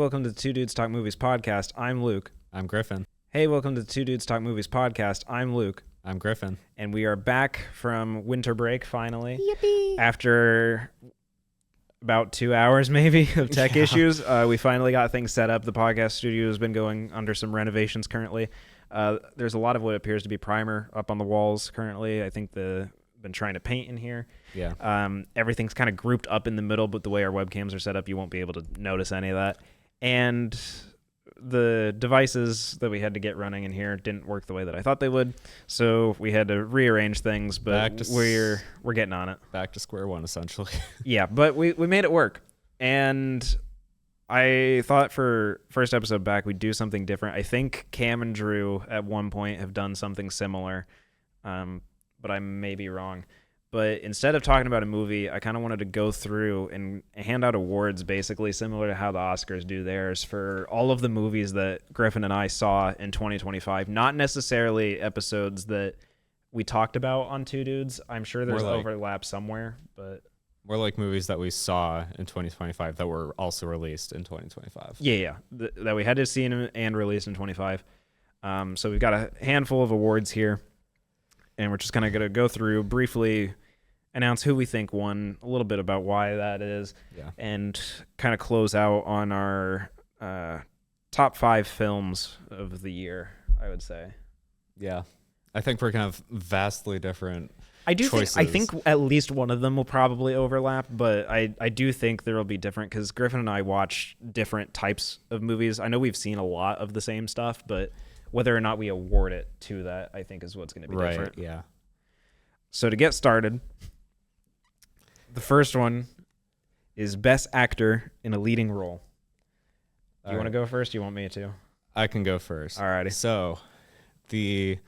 welcome to the Two Dudes Talk Movies podcast. I'm Luke. I'm Griffin. Hey, welcome to the Two Dudes Talk Movies podcast. I'm Luke. I'm Griffin. And we are back from winter break finally. Yippee! After about 2 hours maybe of tech issues, we finally got things set up. The podcast studio has been going under some renovations currently. There's a lot of what appears to be primer up on the walls currently. I think been trying to paint in here. Yeah. Everything's kind of grouped up in the middle, but the way our webcams are set up, you won't be able to notice any of that. And the devices that we had to get running in here didn't work the way that I thought they would, so we had to rearrange things, but we're getting on it. Back to square one, essentially. Yeah, but we made it work. And I thought for first episode back, we'd do something different. I think Cam and Drew at one point have done something similar, but I may be wrong. But instead of talking about a movie, I kind of wanted to go through and hand out awards basically similar to how the Oscars do theirs for all of the movies that Griffin and I saw in 2025. Not necessarily episodes that we talked about on Two Dudes. I'm sure there's overlap somewhere, but more like movies that we saw in 2025 that were also released in 2025. Yeah. That we had to see and released in 25. So we've got a handful of awards here, and we're just kind of going to go through briefly, announce who we think won, a little bit about why that is, and kind of close out on our top 5 films of the year, I would say. Yeah. I think we're kind of vastly different choices. I think at least one of them will probably overlap, but I do think there will be different because Griffin and I watch different types of movies. I know we've seen a lot of the same stuff, but whether or not we award it to that, I think is what's going to be different. Yeah. So to get started, the first one is Best Actor in a Leading Role. Do you want to go first? Do you want me to? I can go first. Alrighty. So, the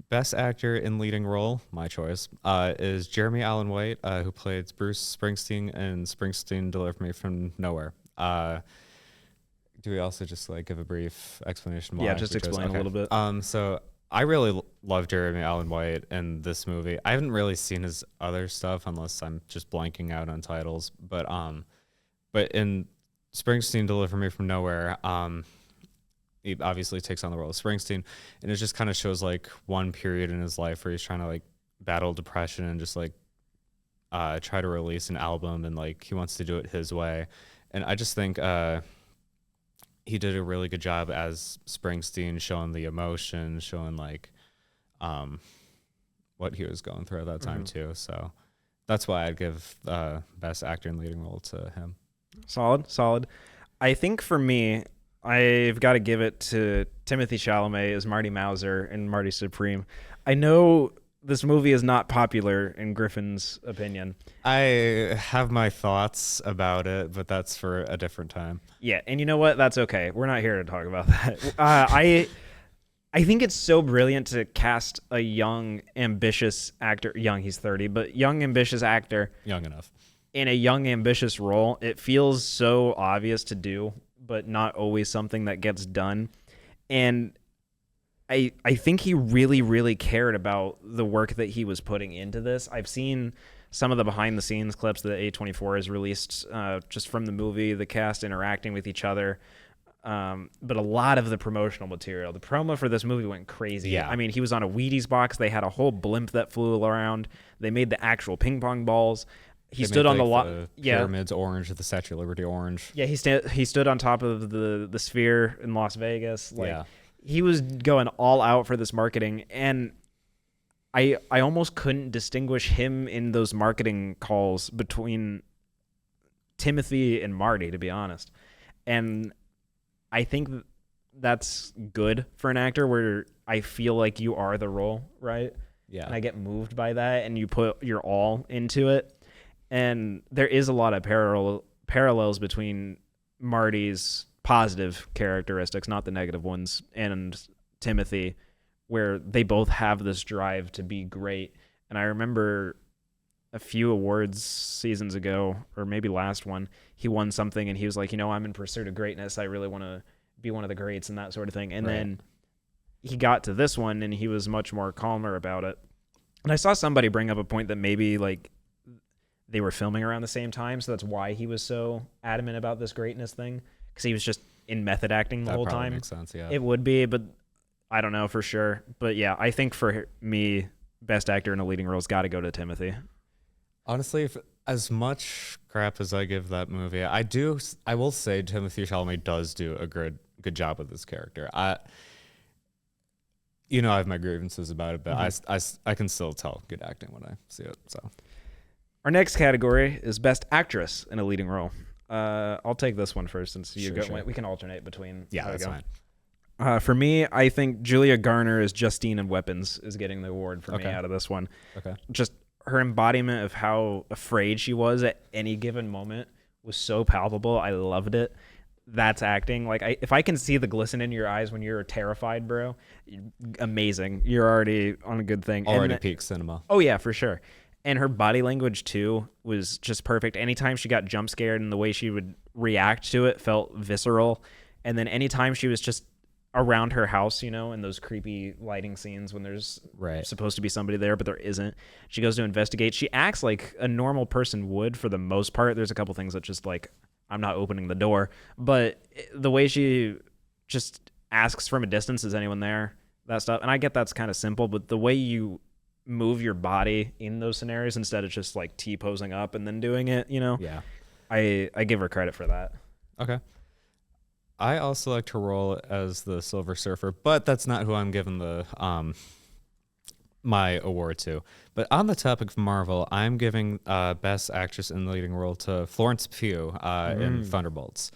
Best Actor in Leading Role, my choice, is Jeremy Allen White, who played Bruce Springsteen in Springsteen Deliver Me from Nowhere. Do we also just give a brief explanation why? Yeah, just explain a little bit. So I really love Jeremy Allen White in this movie. I haven't really seen his other stuff unless I'm just blanking out on titles. But in Springsteen Deliver Me from Nowhere, he obviously takes on the role of Springsteen, and it just kind of shows one period in his life where he's trying to battle depression and just try to release an album, and he wants to do it his way. And I just think he did a really good job as Springsteen, showing the emotion, showing what he was going through at that time too. So that's why I'd give Best Actor in Leading Role to him. Solid. I think for me, I've got to give it to Timothy Chalamet as Marty Mauser and Marty Supreme. I know this movie is not popular in Griffin's opinion. I have my thoughts about it, but that's for a different time. Yeah, and you know what? That's okay. We're not here to talk about that. I think it's so brilliant to cast a young, ambitious actor. Young, he's 30, but young, ambitious actor. Young enough. In a young, ambitious role. It feels so obvious to do, but not always something that gets done. And I think he really, really cared about the work that he was putting into this. I've seen some of the behind-the-scenes clips that A24 has released just from the movie, the cast interacting with each other. But a lot of the promotional material, the promo for this movie went crazy. Yeah. I mean, he was on a Wheaties box. They had a whole blimp that flew around. They made the actual ping pong balls. He stood on the pyramids orange, the Statue of Liberty orange. Yeah, he stood on top of the Sphere in Las Vegas. He was going all out for this marketing, and I almost couldn't distinguish him in those marketing calls between Timothy and Marty, to be honest. And I think that's good for an actor where I feel like you are the role, right? Yeah. And I get moved by that, and you put your all into it. And there is a lot of parallels between Marty's positive characteristics, not the negative ones, and Timothy, where they both have this drive to be great. And I remember a few awards seasons ago, or maybe last one, he won something and he was like, I'm in pursuit of greatness. I really want to be one of the greats and that sort of thing. And then he got to this one and he was much more calmer about it. And I saw somebody bring up a point that maybe they were filming around the same time, so that's why he was so adamant about this greatness thing. because he was just in method acting the That whole probably time. makes sense. Yeah. It would be, but I don't know for sure. But yeah, I think for me, best actor in a leading role's got to go to Timothy. Honestly, if, as much crap as I give that movie, I will say Timothy Chalamet does do a good job with this character. I have my grievances about it, but I can still tell good acting when I see it. So Our next category is best actress in a leading role. I'll take this one first since you Sure. we can alternate between. yeah, that's fine. For me, I think Julia Garner as Justine in Weapons is getting the award for me Okay. out of this one. Okay. Just her embodiment of how afraid she was at any given moment was so palpable. I loved it. That's acting. Like, if I can see the glisten in your eyes when you're terrified, bro, amazing. You're already on a good thing. Already peak cinema. Oh yeah, for sure. And her body language too was just perfect. Anytime she got jump scared and the way she would react to it felt visceral. And then anytime she was just around her house, in those creepy lighting scenes when there's supposed to be somebody there, but there isn't. She goes to investigate. She acts like a normal person would for the most part. There's a couple things that just like, I'm not opening the door. But the way she just asks from a distance, is anyone there? That stuff. And I get that's kind of simple, but the way you move your body in those scenarios instead of just like T-posing up and then doing it, Yeah. I give her credit for that. Okay. I also like her role as the Silver Surfer, but that's not who I'm giving the my award to. But on the topic of Marvel, I'm giving Best Actress in the Leading Role to Florence Pugh in Thunderbolts.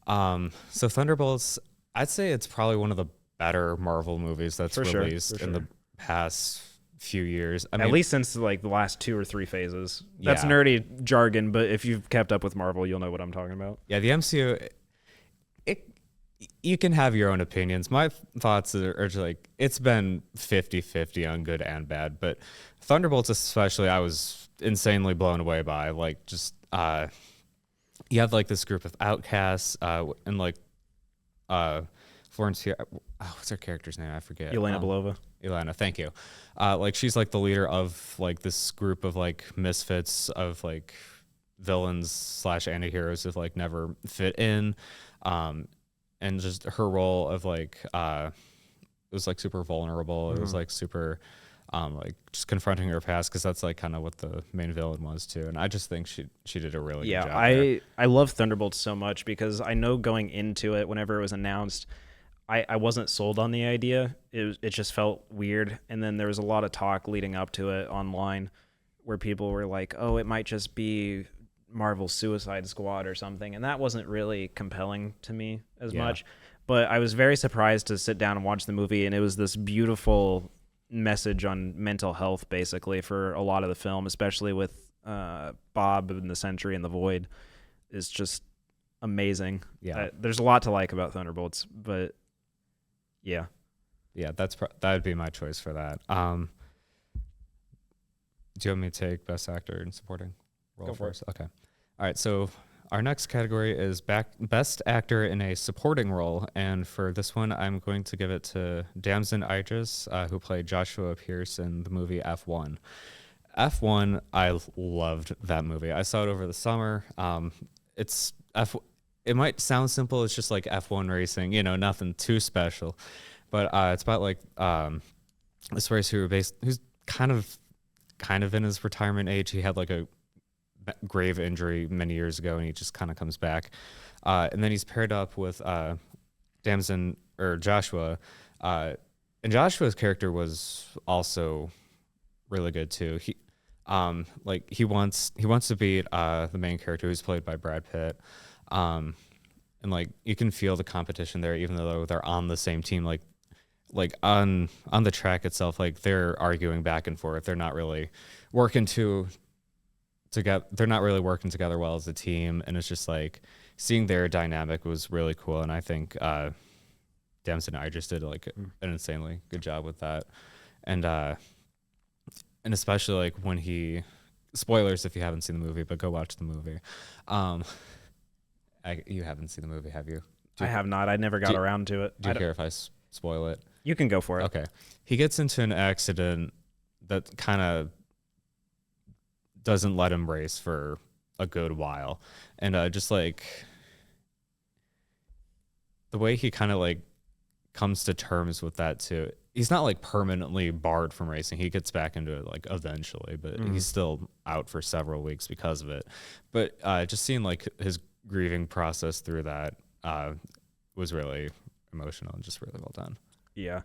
So Thunderbolts, I'd say it's probably one of the better Marvel movies that's released in the past few years. I mean, at least since like the last 2 or 3 phases. That's Yeah. nerdy jargon, but if you've kept up with Marvel, you'll know what I'm talking about. Yeah, the MCU, you can have your own opinions. My thoughts are just like, it's been 50-50 on good and bad, but Thunderbolts especially, I was insanely blown away by. Like, just you have like this group of outcasts and like Florence here. What's her character's name? I forget. Elena Belova. Elena, thank you. Like, she's like the leader of like this group of like misfits, of like villains / anti-heroes that like never fit in. And just her role of like it was like super vulnerable. It was like super like just confronting her past, because that's like kind of what the main villain was too. And I just think she did a really good job there. I love Thunderbolts so much because I know going into it, whenever it was announced, I wasn't sold on the idea. It just felt weird. And then there was a lot of talk leading up to it online where people were like, oh, it might just be Marvel's Suicide Squad or something, and that wasn't really compelling to me as much. But I was very surprised to sit down and watch the movie, and it was this beautiful message on mental health basically for a lot of the film, especially with Bob and the Sentry and the Void. Is just amazing. There's a lot to like about Thunderbolts, but yeah, that would be my choice for that. Do you want me to take Best Actor in Supporting Role? Go for first? Okay. All right. So our next category is Best Actor in a Supporting Role, and for this one, I'm going to give it to Damson Idris, who played Joshua Pierce in the movie F1. F1, I loved that movie. I saw it over the summer. It might sound simple. It's just like F1 racing, nothing too special, but it's about like this racer who's kind of in his retirement age. He had like a grave injury many years ago, and he just kind of comes back, and then he's paired up with Damson or Joshua, and Joshua's character was also really good too. He wants to beat the main character, who's played by Brad Pitt, and like you can feel the competition there, even though they're on the same team. Like on the track itself, like they're arguing back and forth. They're not really working They're not really working together well as a team, and it's just like seeing their dynamic was really cool. And I think Damson Idris did like an insanely good job with that, and especially like when he, spoilers if you haven't seen the movie, but go watch the movie. You haven't seen the movie, have you? I have not. I never got around to it. Do you care if I spoil it? You can go for it. Okay. He gets into an accident that kind of doesn't let him race for a good while, and just like the way he kind of like comes to terms with that too. He's not like permanently barred from racing. He gets back into it like eventually, but he's still out for several weeks because of it. But just seeing like his grieving process through that was really emotional and just really well done. Yeah.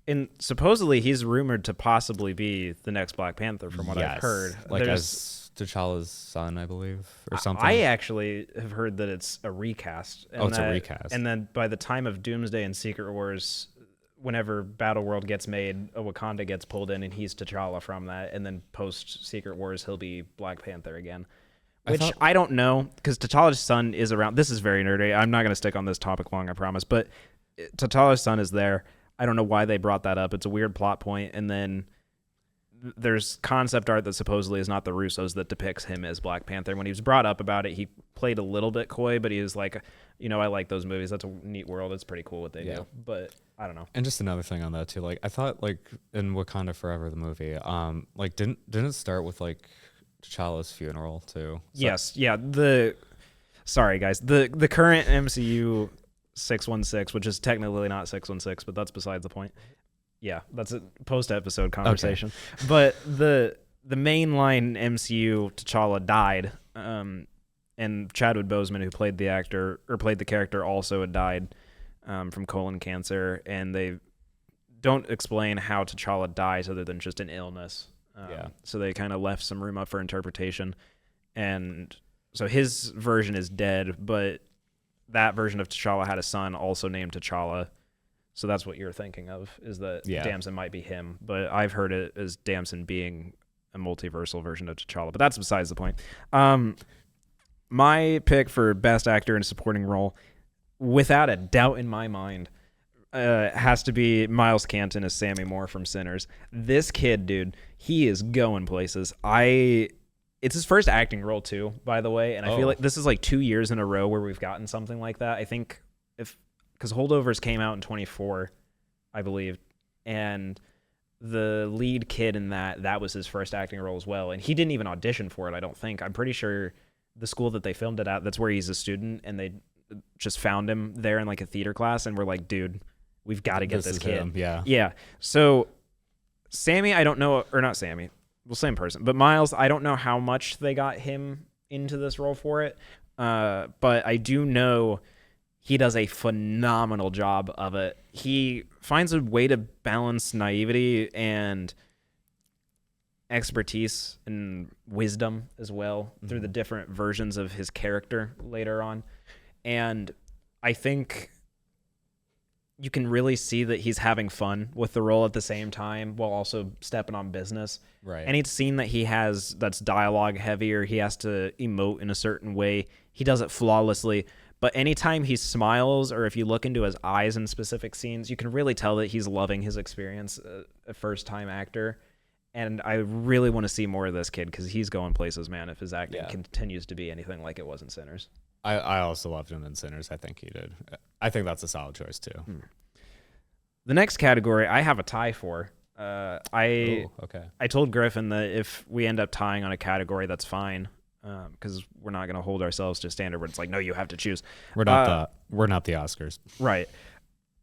And supposedly he's rumored to possibly be the next Black Panther from what I've heard. Like as T'Challa's son, I believe, or something. I actually have heard that it's a recast. And it's a recast. And then by the time of Doomsday and Secret Wars, whenever Battleworld gets made, a Wakanda gets pulled in and he's T'Challa from that. And then post Secret Wars, he'll be Black Panther again. Which I don't know, because T'Challa's son is around. This is very nerdy. I'm not going to stick on this topic long, I promise. But T'Challa's son is there. I don't know why they brought that up. It's a weird plot point. And then there's concept art that supposedly is not the Russos that depicts him as Black Panther. When he was brought up about it, he played a little bit coy, but he was like, I like those movies. That's a neat world. It's pretty cool what they do. But I don't know. And just another thing on that too. Like I thought, like in Wakanda Forever, the movie, like didn't it start with like T'Challa's funeral too? Yes. Yeah. Sorry guys. The current MCU 616, which is technically not 616, but that's besides the point. Yeah, that's a post-episode conversation. Okay. But the mainline MCU T'Challa died, and Chadwick Boseman, who played the character, also had died from colon cancer, and they don't explain how T'Challa dies other than just an illness. So they kind of left some room up for interpretation, and so his version is dead, but that version of T'Challa had a son also named T'Challa. So that's what you're thinking of, is that Damson might be him. But I've heard it as Damson being a multiversal version of T'Challa. But that's besides the point. My pick for Best Actor in a Supporting Role, without a doubt in my mind, has to be Miles Canton as Sammy Moore from Sinners. This kid, dude, he is going places. It's his first acting role, too, by the way. And I feel like this is like 2 years in a row where we've gotten something like that. I think because Holdovers came out in 24, I believe, and the lead kid in that was his first acting role as well, and he didn't even audition for it, I don't think. I'm pretty sure the school that they filmed it at, that's where he's a student, and they just found him there in like a theater class, and we're like, dude, we've got to get this kid. Him. Yeah. So Sammy, I don't know, or not Sammy, well, same person, but Miles, I don't know how much they got him into this role for it, but I do know he does a phenomenal job of it. He finds a way to balance naivety and expertise and wisdom as well through the different versions of his character later on. And I think you can really see that he's having fun with the role at the same time while also stepping on business. Right. Any scene that he has that's dialogue heavy or he has to emote in a certain way, he does it flawlessly. But anytime he smiles, or if you look into his eyes in specific scenes, you can really tell that he's loving his experience, a first-time actor. And I really want to see more of this kid because he's going places, man, if his acting continues to be anything like it was in Sinners. I also loved him in Sinners. I think he did. I think that's a solid choice, too. The next category I have a tie for. Okay. I told Griffin that if we end up tying on a category, that's fine. Because we're not going to hold ourselves to a standard where it's like, no, you have to choose. We're not the Oscars. Right.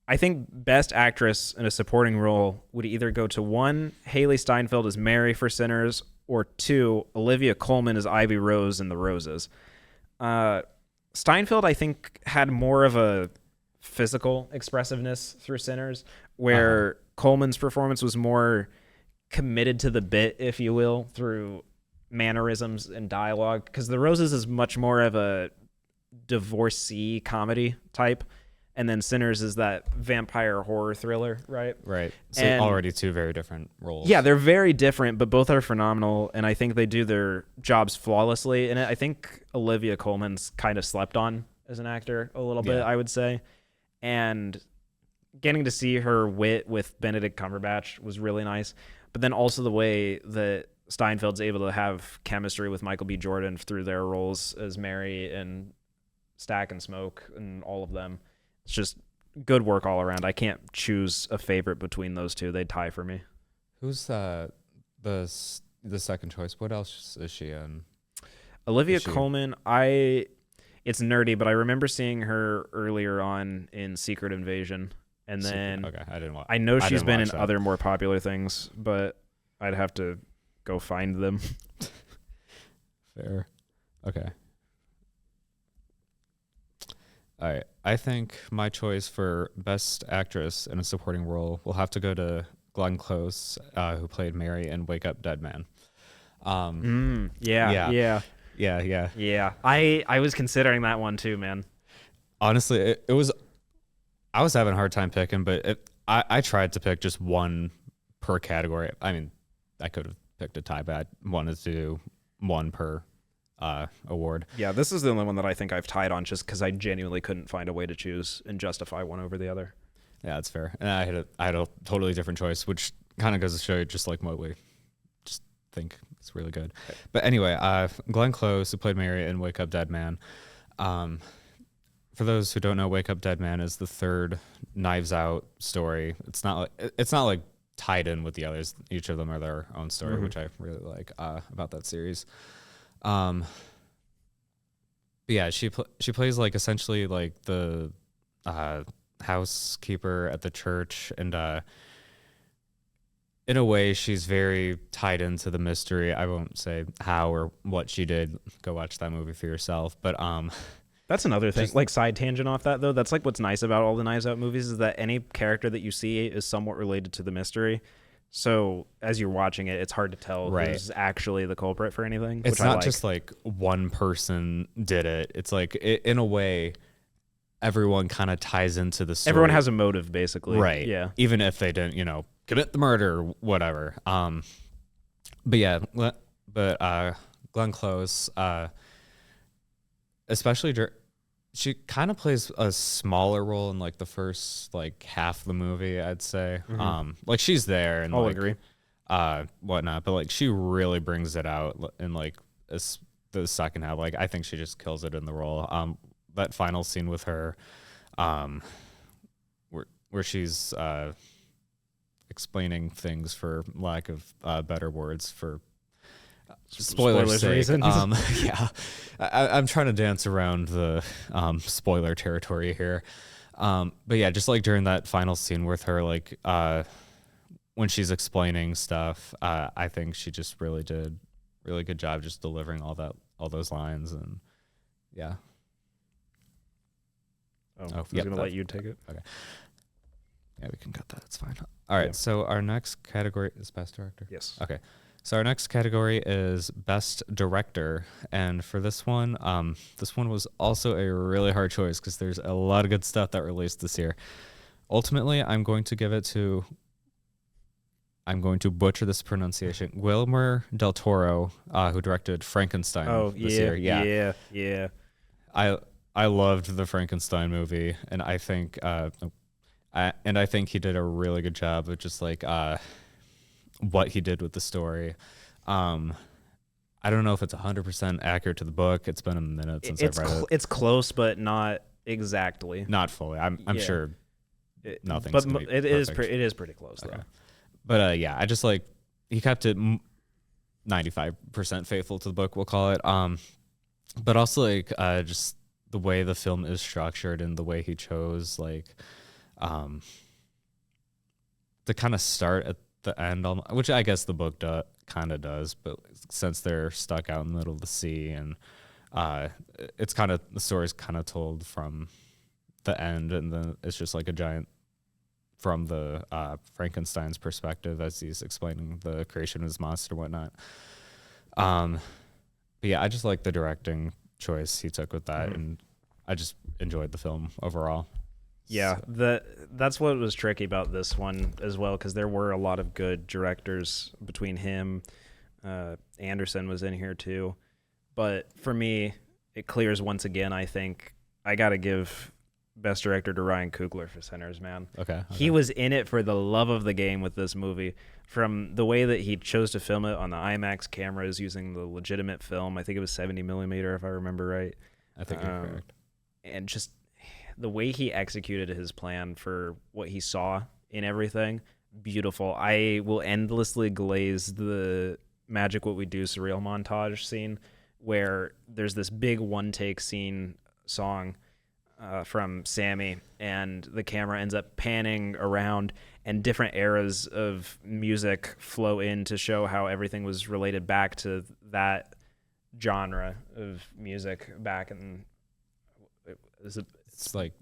I think Best Actress in a Supporting Role would either go to 1, Haley Steinfeld as Mary for Sinners, or 2, Olivia Colman as Ivy Rose in The Roses. Steinfeld, I think, had more of a physical expressiveness through Sinners, where Coleman's performance was more committed to the bit, if you will, through mannerisms and dialogue, because The Roses is much more of a divorcee comedy type, and then Sinners is that vampire horror thriller, right? So already two very different roles. Yeah, they're very different, but both are phenomenal, and I think they do their jobs flawlessly. And I think Olivia Colman's kind of slept on as an actor a little bit, I would say, and getting to see her wit with Benedict Cumberbatch was really nice, but then also the way that Steinfeld's able to have chemistry with Michael B. Jordan through their roles as Mary and Stack and Smoke and all of them. It's just good work all around. I can't choose a favorite between those two. They'd tie for me. Who's the second choice? What else is she in? Olivia Colman, it's nerdy, but I remember seeing her earlier on in Secret Invasion, and then Okay, I didn't watch. I know she's been in that. other more popular things, but I'd have to go find them. Fair. Okay. All right. I think my choice for Best Actress in a Supporting Role will have to go to Glenn Close, who played Mary in Wake Up Dead Man. Yeah. Yeah. I was considering that one too, man. Honestly, it was. I was having a hard time picking, but I tried to pick just one per category. I mean, I could have picked a tie, but I wanted to do one per award. Yeah, this is the only one that I think I've tied on just because I genuinely couldn't find a way to choose and justify one over the other. Yeah, that's fair. And I had a totally different choice, which kind of goes to show you just like what we just think is really good. Okay. But anyway, Glenn Close, who played Mary in Wake Up Dead Man. For those who don't know, Wake Up Dead Man is the third Knives Out story. It's not like tied in with the others. Each of them are their own story, which I really like about that series. But yeah, she plays like essentially like the housekeeper at the church, and in a way she's very tied into the mystery. I won't say how or what she did. Go watch that movie for yourself. But that's another thing. Like side tangent off that though. That's like what's nice about all the Knives Out movies is that any character that you see is somewhat related to the mystery. So as you're watching it, it's hard to tell who's actually the culprit for anything. It's not just like one person did it. It's like in a way, everyone kind of ties into the story. Everyone has a motive, basically. Right. Yeah. Even if they didn't, commit the murder or whatever. But yeah, Glenn Close, especially she kind of plays a smaller role in like the first like half of the movie, I'd say. Like she's there and I'll like, agree. Whatnot, but like she really brings it out in like the second half. Like I think she just kills it in the role. That final scene with her, where she's explaining things for lack of better words for spoilers reasons. Yeah, I'm trying to dance around the spoiler territory here. But yeah, just like during that final scene with her, like when she's explaining stuff, I think she just really did really good job just delivering all those lines, and yeah. I was gonna let you take it. Okay. Yeah, we can cut that. It's fine. All right. Yeah. So our next category is Best Director. Yes. Okay. So our next category is Best Director, and for this one was also a really hard choice because there's a lot of good stuff that released this year. Ultimately, I'm going to butcher this pronunciation. Guillermo del Toro, who directed Frankenstein this year. Yeah. I loved the Frankenstein movie, and I think he did a really good job of just like what he did with the story. I don't know if it's 100% accurate to the book. It's been a minute since I've read it. It's close, but not exactly. Not fully. I'm sure nothing's but gonna be it perfect. is pretty close though. But yeah, I just like he kept it 95% faithful to the book, we'll call it. But also like just the way the film is structured and the way he chose like to kind of start at the end, which I guess the book kind of does, but since they're stuck out in the middle of the sea, and it's kind of the story's kind of told from the end, and then it's just like a giant from the Frankenstein's perspective as he's explaining the creation of his monster and whatnot. But yeah, I just like the directing choice he took with that, and I just enjoyed the film overall. Yeah, that's what was tricky about this one as well, because there were a lot of good directors between him. Anderson was in here too. But for me, it clears once again, I think. I got to give Best Director to Ryan Coogler for Sinners, man. Okay. He was in it for the love of the game with this movie. From the way that he chose to film it on the IMAX cameras using the legitimate film. I think it was 70 millimeter, if I remember right. I think you're correct. And just the way he executed his plan for what he saw in everything, beautiful. I will endlessly glaze the Magic What We Do surreal montage scene where there's this big one-take scene song from Sammy, and the camera ends up panning around, and different eras of music flow in to show how everything was related back to that genre of music back in. It's like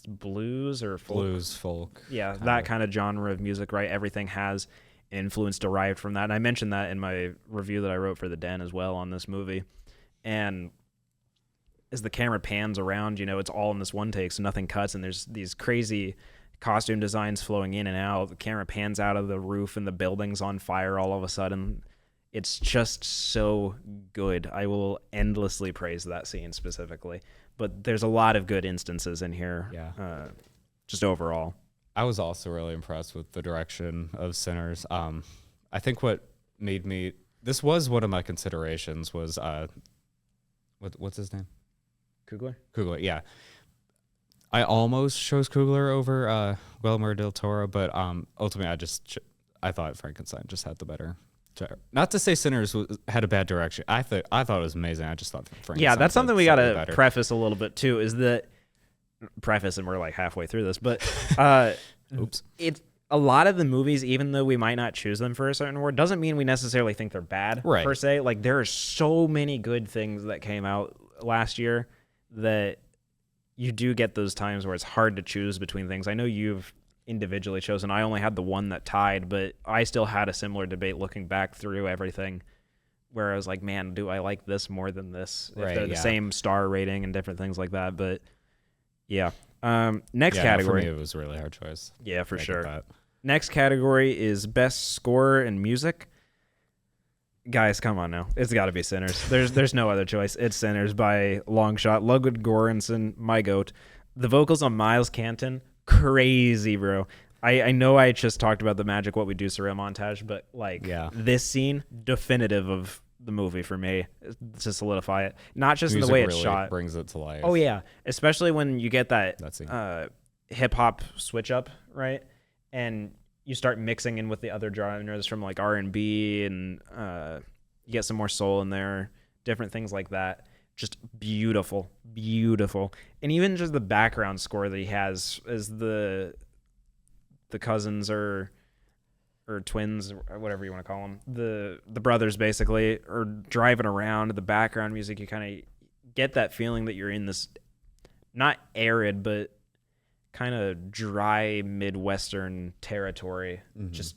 blues or folk? Blues, folk. Yeah, that kind of genre of music, right? Everything has influence derived from that. And I mentioned that in my review that I wrote for The Den as well on this movie. And as the camera pans around, it's all in this one take, so nothing cuts, and there's these crazy costume designs flowing in and out. The camera pans out of the roof and the building's on fire all of a sudden. It's just so good. I will endlessly praise that scene specifically. But there's a lot of good instances in here. Yeah. Just overall. I was also really impressed with the direction of Sinners. I think what made me, this was one of my considerations was, what's his name? Coogler, yeah. I almost chose Coogler over Guillermo del Toro, but ultimately I thought Frankenstein just had the better. Not to say Sinners had a bad direction. I thought it was amazing. I just thought Frankenstein. Yeah, that's something we got to preface a little bit too. Is that preface, and we're like halfway through this, but oops. It's a lot of the movies, even though we might not choose them for a certain award, doesn't mean we necessarily think they're bad per se. Like there are so many good things that came out last year that you do get those times where it's hard to choose between things. I know you've individually chosen. I only had the one that tied, but I still had a similar debate looking back through everything where I was like, man, do I like this more than this? If they're the same star rating and different things like that. But yeah. Next category. For me, it was a really hard choice. Yeah, for sure. Next category is best score and music. Guys, come on now. It's got to be Sinners. There's no other choice. It's Sinners by long shot. Ludwig Göransson, my goat. The vocals on Miles Canton, crazy, bro. I know I just talked about the Magic What We Do surreal montage, but this scene, definitive of the movie for me, to solidify it. Not just in the way it's shot. Brings it to life. Oh, yeah. Especially when you get that hip-hop switch up, right? And you start mixing in with the other genres from like R&B and you get some more soul in there, different things like that. Just beautiful, beautiful. And even just the background score that he has as the cousins or twins or whatever you want to call them, the brothers basically are driving around. The background music, you kind of get that feeling that you're in this not arid but kind of dry Midwestern territory. Mm-hmm. Just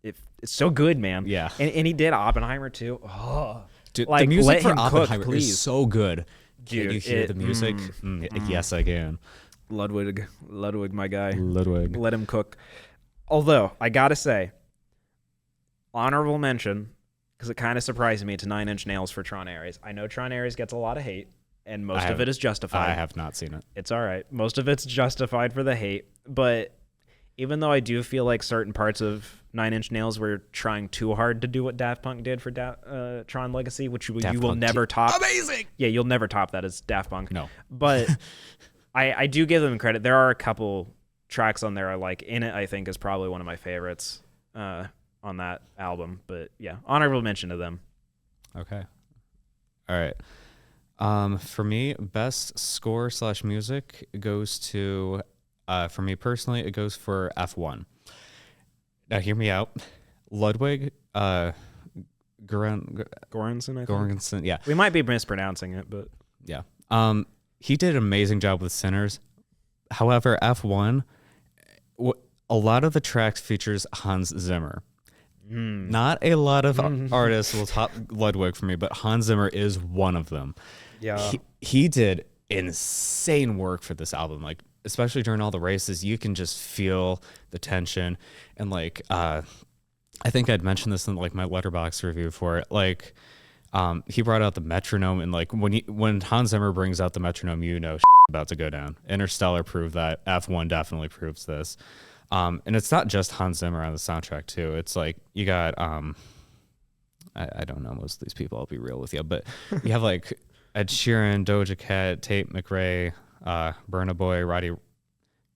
it's so good, man. Yeah. And he did Oppenheimer too. Oh, dude, the music for Oppenheimer cook, is so good. Dude, can you hear the music? Yes, I can. Ludwig, my guy. Ludwig. Let him cook. Although, I gotta say, honorable mention, because it kind of surprised me, to 9 Inch Nails for Tron Ares. I know Tron Ares gets a lot of hate, and most of it is justified. I have not seen it. It's all right. Most of it's justified for the hate, but even though I do feel like certain parts of 9 Inch Nails were trying too hard to do what Daft Punk did for Tron Legacy, which you will never top. Amazing! Yeah, you'll never top that as Daft Punk. No. But I do give them credit. There are a couple tracks on there I like. In It, I think, is probably one of my favorites on that album. But yeah, honorable mention to them. Okay. All right. For me, best score / music goes to, for me personally, it goes for F1. Now, hear me out. Ludwig Göransson, yeah. We might be mispronouncing it, but yeah. He did an amazing job with Sinners. However, F1, a lot of the tracks features Hans Zimmer. Not a lot of artists will top Ludwig for me, but Hans Zimmer is one of them. Yeah, he did insane work for this album. Like, especially during all the races, you can just feel the tension. And like, I think I'd mentioned this in like my Letterboxd review for it. Like, he brought out the metronome, and like when Hans Zimmer brings out the metronome, you know about to go down. Interstellar proved that. F1 definitely proves this. And it's not just Hans Zimmer on the soundtrack too. It's like you got I don't know most of these people, I'll be real with you, but you have like Ed Sheeran, Doja Cat, Tate McRae, Burna Boy, Roddy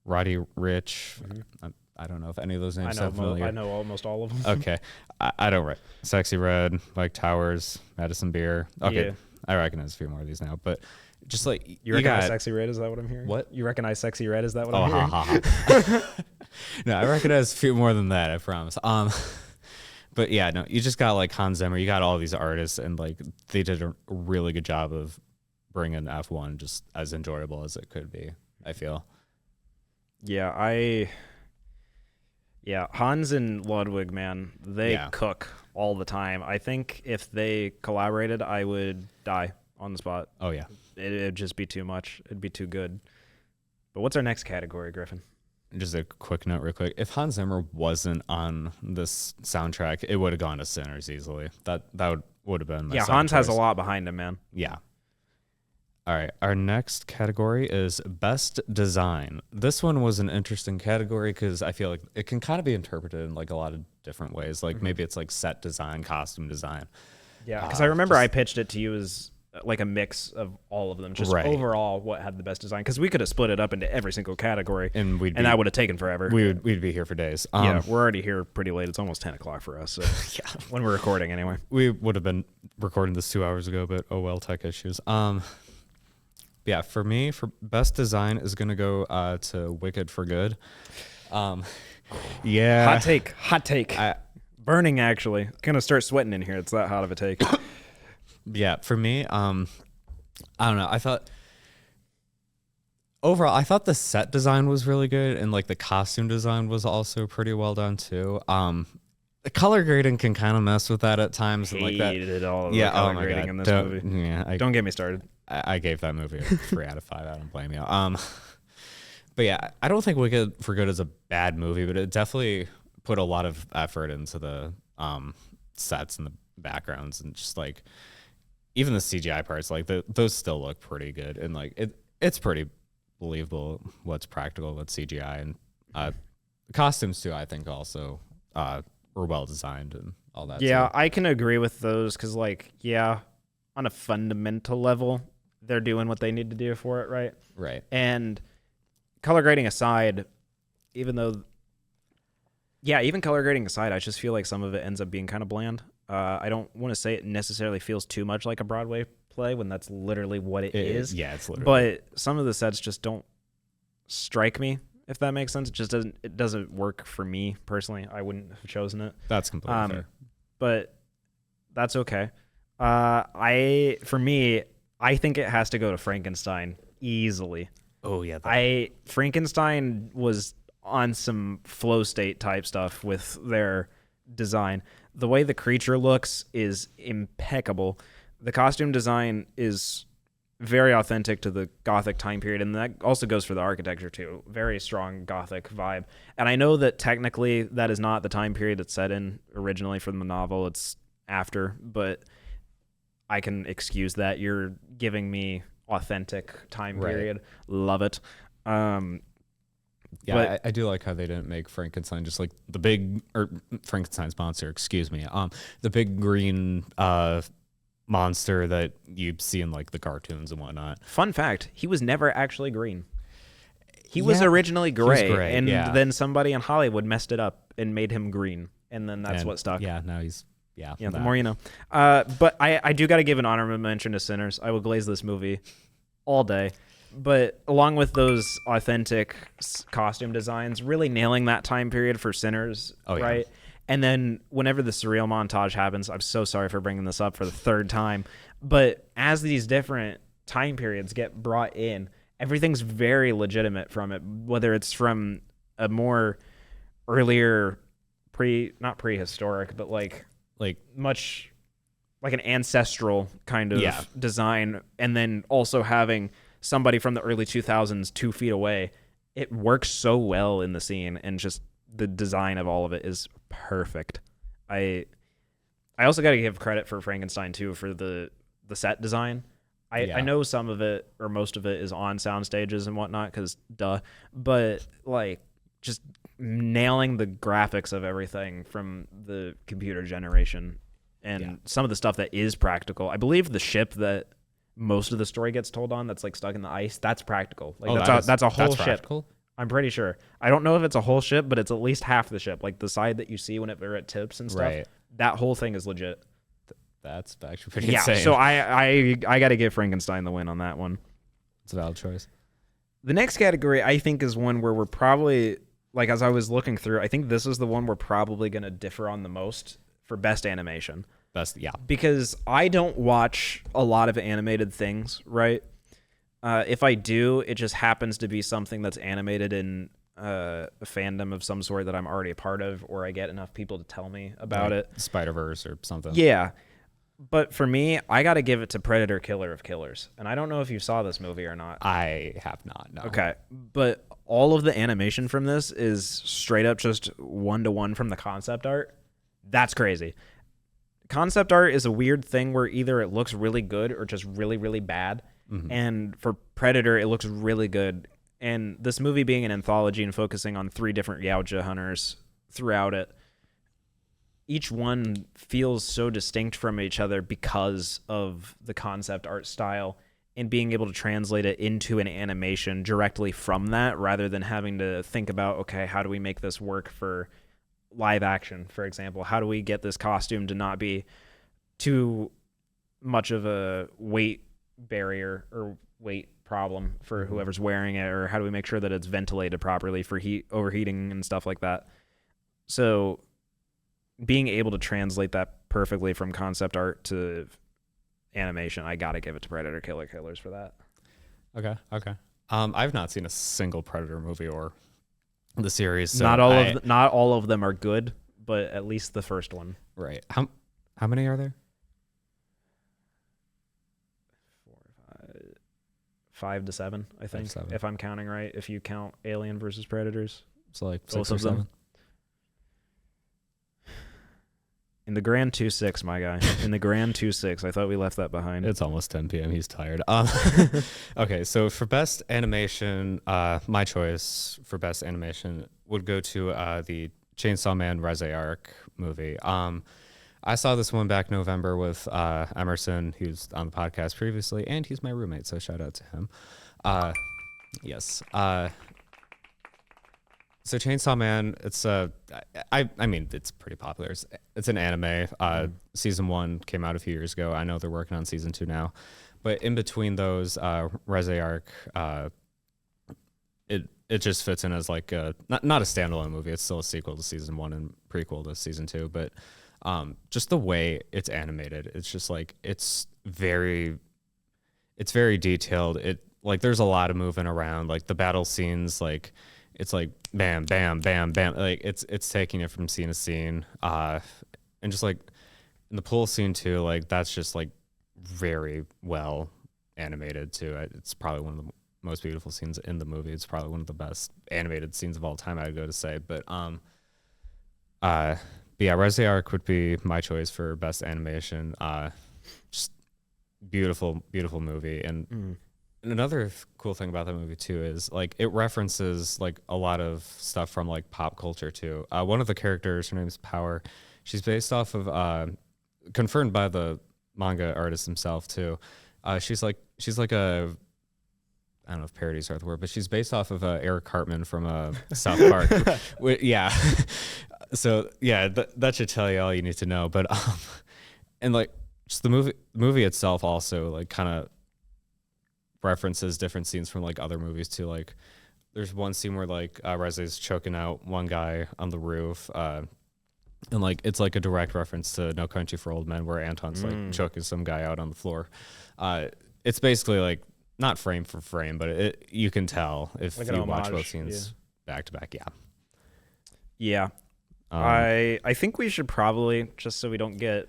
Ricch. Mm-hmm. I don't know if any of those names sound familiar. I know almost all of them. Okay. I don't write. Sexy Red, Mike Towers, Madison Beer. Okay. Yeah. I recognize a few more of these now, but just like You recognize Sexy Red? Is that what I'm hearing? What? You recognize Sexy Red? Is that what Oh, I'm hearing? ha. No, I recognize a few more than that, I promise. But yeah, no, you just got like Hans Zimmer, you got all these artists, and like they did a really good job of bringing F1 just as enjoyable as it could be, I feel. Yeah, Hans and Ludwig, man, they cook all the time. I think if they collaborated, I would die on the spot. Oh, yeah. It'd just be too much. It'd be too good. But what's our next category, Griffin? Just a quick note real quick. If Hans Zimmer wasn't on this soundtrack, it would have gone to Sinners easily. That would have been my Hans has a choice. lot behind him, man. Yeah. All right. Our next category is Best Design. This one was an interesting category because I feel like it can kind of be interpreted in like a lot of different ways. Like maybe it's like set design, costume design. Yeah, because I remember I pitched it to you as like a mix of all of them, just overall what had the best design. Because we could have split it up into every single category, and that would have taken forever. We'd be here for days. Yeah, we're already here pretty late. It's almost 10 o'clock for us. So yeah, when we're recording anyway. We would have been recording this 2 hours ago, but oh well, tech issues. Yeah, for me, for best design is gonna go to Wicked for Good. Yeah, hot take. Burning, actually. Gonna start sweating in here. It's that hot of a take. Yeah, for me, I don't know. I thought overall, the set design was really good, and like the costume design was also pretty well done too. The color grading can kind of mess with that at times, and like that. Hated all of the color grading in this movie. Yeah, don't get me started. I gave that movie a 3 out of 5. I don't blame you. But yeah, I don't think Wicked for Good is a bad movie, but it definitely put a lot of effort into the sets and the backgrounds, and just like even the CGI parts, like those still look pretty good, and like it's pretty believable what's practical, what's CGI, and the costumes too. I think also were well designed and all that. Yeah, I can agree with those because like on a fundamental level, they're doing what they need to do for it, right? Right. And color grading aside, even color grading aside, I just feel like some of it ends up being kind of bland. I don't want to say it necessarily feels too much like a Broadway play when that's literally what it is. Yeah, it's literally. But some of the sets just don't strike me, if that makes sense. It doesn't work for me personally. I wouldn't have chosen it. That's completely fair. But that's okay. For me, I think it has to go to Frankenstein easily. Oh yeah. Frankenstein was on some flow state type stuff with their design. The way the creature looks is impeccable. The costume design is very authentic to the Gothic time period, and that also goes for the architecture too. Very strong Gothic vibe. And I know that technically that is not the time period it's set in originally for the novel. It's after, but I can excuse that. You're giving me authentic time period. Love it. Yeah, but I do like how they didn't make Frankenstein just like Frankenstein's monster, excuse me. The big green monster that you see in like the cartoons and whatnot. Fun fact, he was never actually green. He was originally gray, and then somebody in Hollywood messed it up and made him green, and then that's what stuck. Yeah, now he's the more you know. But I do got to give an honorable mention to Sinners. I will glaze this movie all day. But along with those authentic costume designs, really nailing that time period for Sinners, right? And then whenever the surreal montage happens, I'm so sorry for bringing this up for the third time, but as these different time periods get brought in, everything's very legitimate from it, whether it's from a more earlier, not prehistoric, but like much like an ancestral kind of design, and then also having somebody from the early 2000s 2 feet away. It works so well in the scene, and just the design of all of it is perfect. I also got to give credit for Frankenstein too for the set design. I know some of it or most of it is on sound stages and whatnot because but like just nailing the graphics of everything from the computer generation and some of the stuff that is practical. I believe the ship that most of the story gets told on that's like stuck in the ice, that's practical. Like that's a whole ship. Practical? I'm pretty sure. I don't know if it's a whole ship, but it's at least half the ship. Like the side that you see whenever it tips and stuff. Right. That whole thing is legit. That's actually pretty insane. So I got to give Frankenstein the win on that one. It's a valid choice. The next category, I think, is one where we're probably, like, as I was looking through, I think this is the one we're probably going to differ on the most for best animation. Best, yeah. Because I don't watch a lot of animated things, right? If I do, it just happens to be something that's animated in a fandom of some sort that I'm already a part of, or I get enough people to tell me about it. Spider-Verse or something. Yeah. But for me, I got to give it to Predator Killer of Killers. And I don't know if you saw this movie or not. I have not, no. Okay. But all of the animation from this is straight up just one-to-one from the concept art. That's crazy. Concept art is a weird thing where either it looks really good or just really, really bad. Mm-hmm. And for Predator, it looks really good. And this movie being an anthology and focusing on 3 different Yautja hunters throughout it, each one feels so distinct from each other because of the concept art style and being able to translate it into an animation directly from that rather than having to think about, okay, how do we make this work for live action, for example? How do we get this costume to not be too much of a weight barrier or weight problem for whoever's wearing it, or how do we make sure that it's ventilated properly for overheating and stuff like that? So being able to translate that perfectly from concept art to animation, I gotta give it to Predator Killer Killers for that. Okay. I've not seen a single Predator movie or the series. So not all of them are good, but at least the first one. Right. How many are there? 5 to 7, I think, 7. if I'm counting right. If you count Alien versus Predators, it's like 6 both or of them. 7. In the Grand 2-6, my guy. In the Grand 2-6. I thought we left that behind. It's almost 10 p.m. He's tired. Okay, so for best animation, my choice for best animation would go to the Chainsaw Man Reze Arc movie. I saw this one back November with Emerson, who's on the podcast previously, and he's my roommate, so shout out to him. Yes. So Chainsaw Man, it's I mean, it's pretty popular. It's an anime. Season 1 came out a few years ago. I know they're working on season 2 now, but in between those, Reze Arc, it just fits in as like not a standalone movie. It's still a sequel to season 1 and prequel to season 2, but just the way it's animated, it's just like it's very detailed. It like there's a lot of moving around. Like the battle scenes, like it's like bam, bam, bam, bam. Like it's taking it from scene to scene, and just like in the pool scene too. Like that's just like very well animated too. It's probably one of the most beautiful scenes in the movie. It's probably one of the best animated scenes of all time, I'd go to say. But yeah, Reze Arc would be my choice for best animation. Just beautiful, beautiful movie. And another cool thing about that movie too is like it references like a lot of stuff from like pop culture too. One of the characters, her name is Power. She's based off of confirmed by the manga artist himself too. She's like a, I don't know if parodies are the word, but she's based off of Eric Cartman from South Park. Yeah. So yeah, that should tell you all you need to know. But and like just the movie itself also like kind of references different scenes from like other movies too. Like there's one scene where like Reze's choking out one guy on the roof, and like it's like a direct reference to No Country for Old Men where Anton's like choking some guy out on the floor. It's basically like not frame for frame, but you can tell if like you watch both scenes back to back. Yeah. I think we should probably, just so we don't get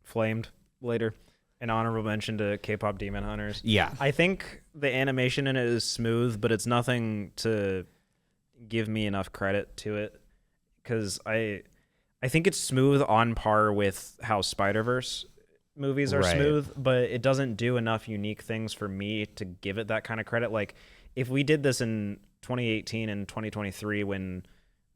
flamed later, an honorable mention to K-pop Demon Hunters. Yeah. I think the animation in it is smooth, but it's nothing to give me enough credit to it because I think it's smooth on par with how Spider-Verse movies are smooth, but it doesn't do enough unique things for me to give it that kind of credit. Like if we did this in 2018 and 2023 when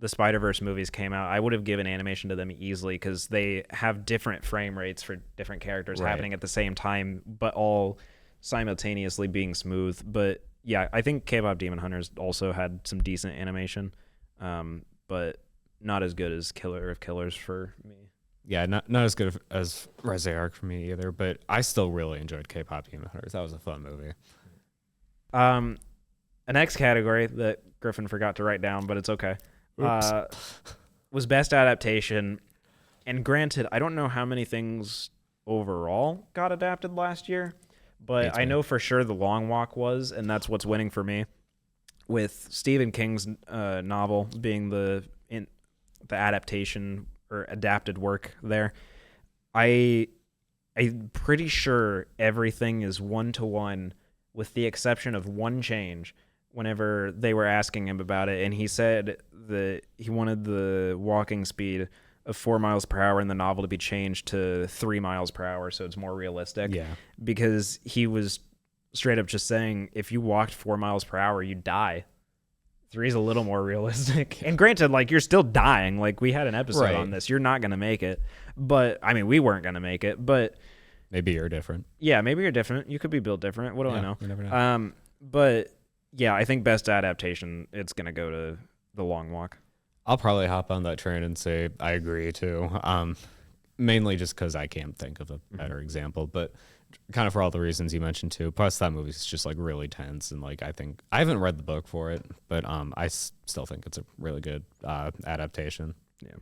the Spider-Verse movies came out, I would have given animation to them easily because they have different frame rates for different characters happening at the same time, but all simultaneously being smooth. But yeah, I think K-pop Demon Hunters also had some decent animation, but not as good as Killer of Killers for me. Yeah, not as good as Reze Arc for me either, but I still really enjoyed K-pop Demon Hunters. That was a fun movie. The next category that Griffin forgot to write down, but it's okay, Oops. was best adaptation. And granted, I don't know how many things overall got adapted last year, but I know for sure The Long Walk was, and that's what's winning for me. With Stephen King's novel being the adaptation or adapted work there, I'm pretty sure everything is 1-to-1, with the exception of one change. Whenever they were asking him about it, and he said that he wanted the walking speed of 4 miles per hour in the novel to be changed to 3 miles per hour, so it's more realistic. Yeah. Because he was straight up just saying, if you walked 4 miles per hour, you'd die. 3 is a little more realistic. And granted, like, you're still dying. Like, we had an episode on this. You're not going to make it. But, I mean, we weren't going to make it. But maybe you're different. Yeah, maybe you're different. You could be built different. What do I know? You never know. But, yeah, I think best adaptation, it's going to go to The Long Walk. I'll probably hop on that train and say I agree, too. Mainly just because I can't think of a better example. But kind of for all the reasons you mentioned too. Plus, that movie's just like really tense, and like I haven't read the book for it, but I still think it's a really good adaptation. Yeah.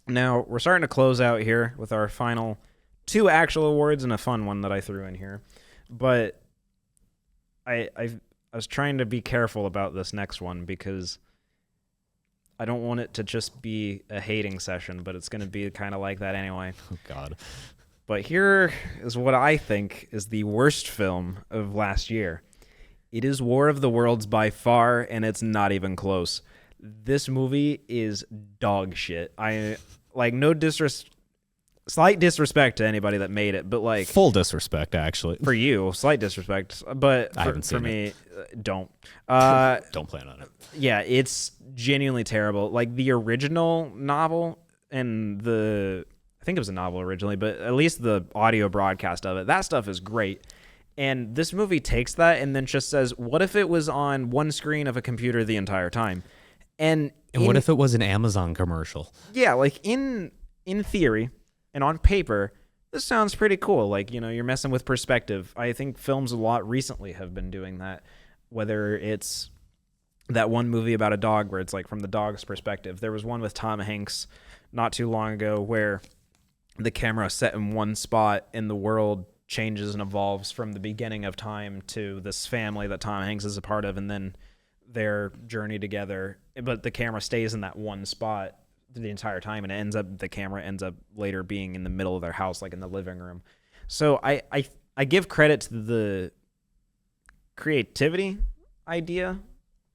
Now we're starting to close out here with our final 2 actual awards and a fun one that I threw in here, but I was trying to be careful about this next one because I don't want it to just be a hating session, but it's going to be kind of like that anyway. Oh God. But here is what I think is the worst film of last year. It is War of the Worlds by far, and it's not even close. This movie is dog shit. Slight disrespect to anybody that made it, but like full disrespect actually. For you, slight disrespect, but for me, don't. Don't plan on it. Yeah, it's genuinely terrible. Like the original novel and I think it was a novel originally, but at least the audio broadcast of it, that stuff is great. And this movie takes that and then just says, what if it was on one screen of a computer the entire time? And what if it was an Amazon commercial? Yeah, like in theory and on paper, this sounds pretty cool. Like, you're messing with perspective. I think films a lot recently have been doing that, whether it's that one movie about a dog where it's like from the dog's perspective. There was one with Tom Hanks not too long ago where the camera set in one spot and the world changes and evolves from the beginning of time to this family that Tom Hanks is a part of and then their journey together. But the camera stays in that one spot the entire time, and the camera ends up later being in the middle of their house, like in the living room. So I give credit to the creativity idea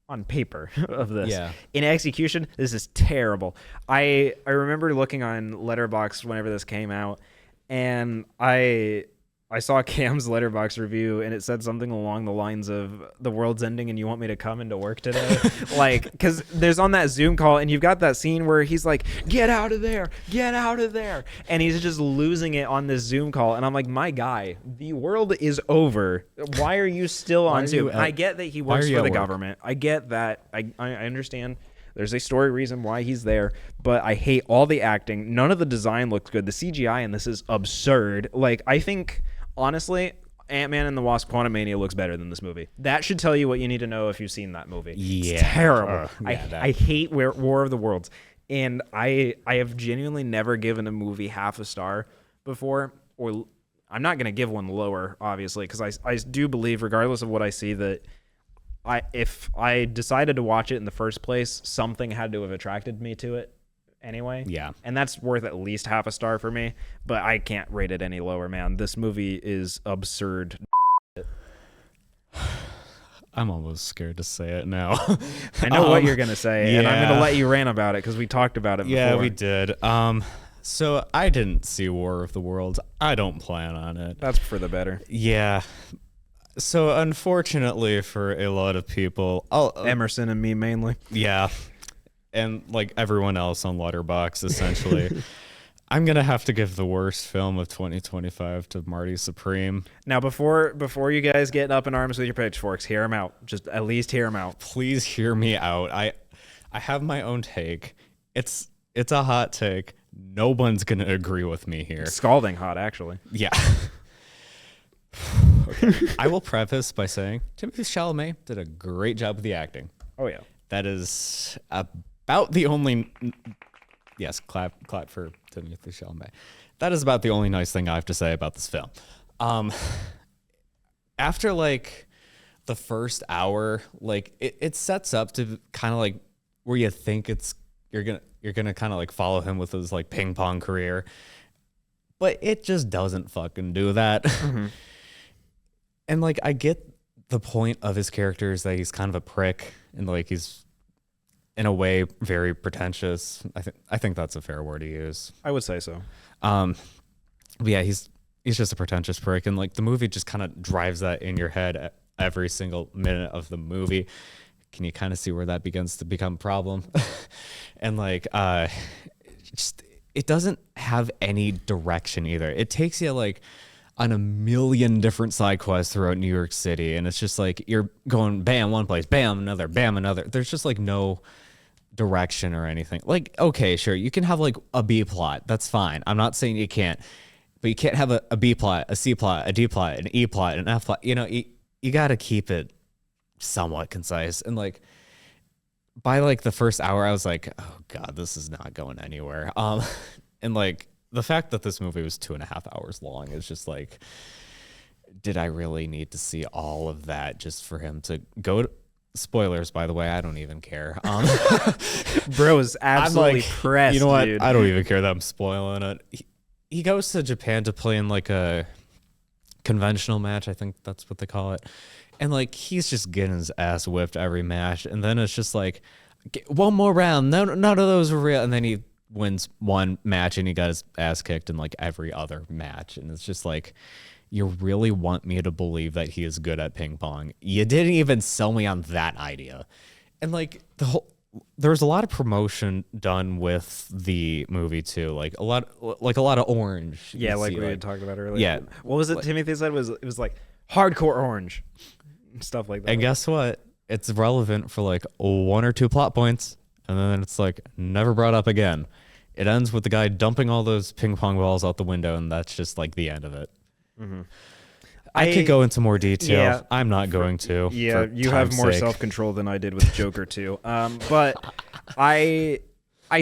on paper of this. Yeah. In execution, this is terrible. I remember looking on Letterboxd whenever this came out, and I saw Cam's Letterboxd review, and it said something along the lines of, the world's ending and you want me to come into work today? Like, because there's on that Zoom call, and you've got that scene where he's like, get out of there, and he's just losing it on this Zoom call, and I'm like, my guy, the world is over. Why are you still on Zoom? I get that he works for the government. I get that. I understand. There's a story reason why he's there, but I hate all the acting. None of the design looks good. The CGI in this is absurd. Like, I think, honestly, Ant-Man and the Wasp: Quantumania looks better than this movie. That should tell you what you need to know if you've seen that movie. Yeah. It's terrible. I hate War of the Worlds. And I have genuinely never given a movie half a star before, or I'm not going to give one lower, obviously, because I do believe, regardless of what I see, that if I decided to watch it in the first place, something had to have attracted me to it anyway. Yeah. And that's worth at least half a star for me, but I can't rate it any lower, man. This movie is absurd. I'm almost scared to say it now. I know what you're going to say, and I'm going to let you rant about it because we talked about it before. Yeah, we did. So I didn't see War of the Worlds. I don't plan on it. That's for the better. Yeah. So unfortunately for a lot of people, Emerson and me mainly. Yeah. And like everyone else on Letterboxd, essentially, I'm going to have to give the worst film of 2025 to Marty Supreme. Now, before you guys get up in arms with your pitchforks, hear him out. Just at least hear him out. Please hear me out. I have my own take. It's a hot take. No one's going to agree with me here. Scalding hot, actually. Yeah. I will preface by saying Timothée Chalamet did a great job with the acting. Oh yeah. That is about the only. Yes, clap for Timothée Chalamet. That is about the only nice thing I have to say about this film. After like the first hour, like it sets up to kind of like where you think you're gonna kind of like follow him with his like ping pong career, but it just doesn't fucking do that. Mm-hmm. And like I get the point of his character is that he's kind of a prick and like he's in a way very pretentious. I think that's a fair word to use. I would say so. But yeah, he's just a pretentious prick, and like the movie just kind of drives that in your head every single minute of the movie. Can you kind of see where that begins to become a problem? And like just it doesn't have any direction either. It takes you like on a million different side quests throughout New York City, and it's just like you're going bam one place, bam another, bam another. There's just like no direction or anything. Like, okay, sure, you can have like a B plot. That's fine. I'm not saying you can't, but you can't have a B plot, a C plot, a D plot, an E plot, an F plot. You know, you got to keep it somewhat concise. And like by like the first hour, I was like, oh God, this is not going anywhere. And like the fact that this movie was 2.5 hours long is just like, did I really need to see all of that just for him to go to, spoilers, by the way, I don't even care. Bro is absolutely like, pressed. You know what? Dude. I don't even care that I'm spoiling it. He goes to Japan to play in like a conventional match. I think that's what they call it. And like he's just getting his ass whipped every match. And then it's just like one more round. None of those were real. And then he wins one match and he got his ass kicked in like every other match. And it's just like, you really want me to believe that he is good at ping pong? You didn't even sell me on that idea. And like there was a lot of promotion done with the movie too, like a lot of orange. Yeah, like we had talked about earlier. Yeah, what was it? Timothy said it was like hardcore orange, stuff like that. And guess what? It's relevant for like 1 or 2 plot points, and then it's like never brought up again. It ends with the guy dumping all those ping pong balls out the window, and that's just like the end of it. Mm-hmm. I could go into more detail. Yeah, I'm not going to. Yeah, you have more self-control than I did with Joker 2. But I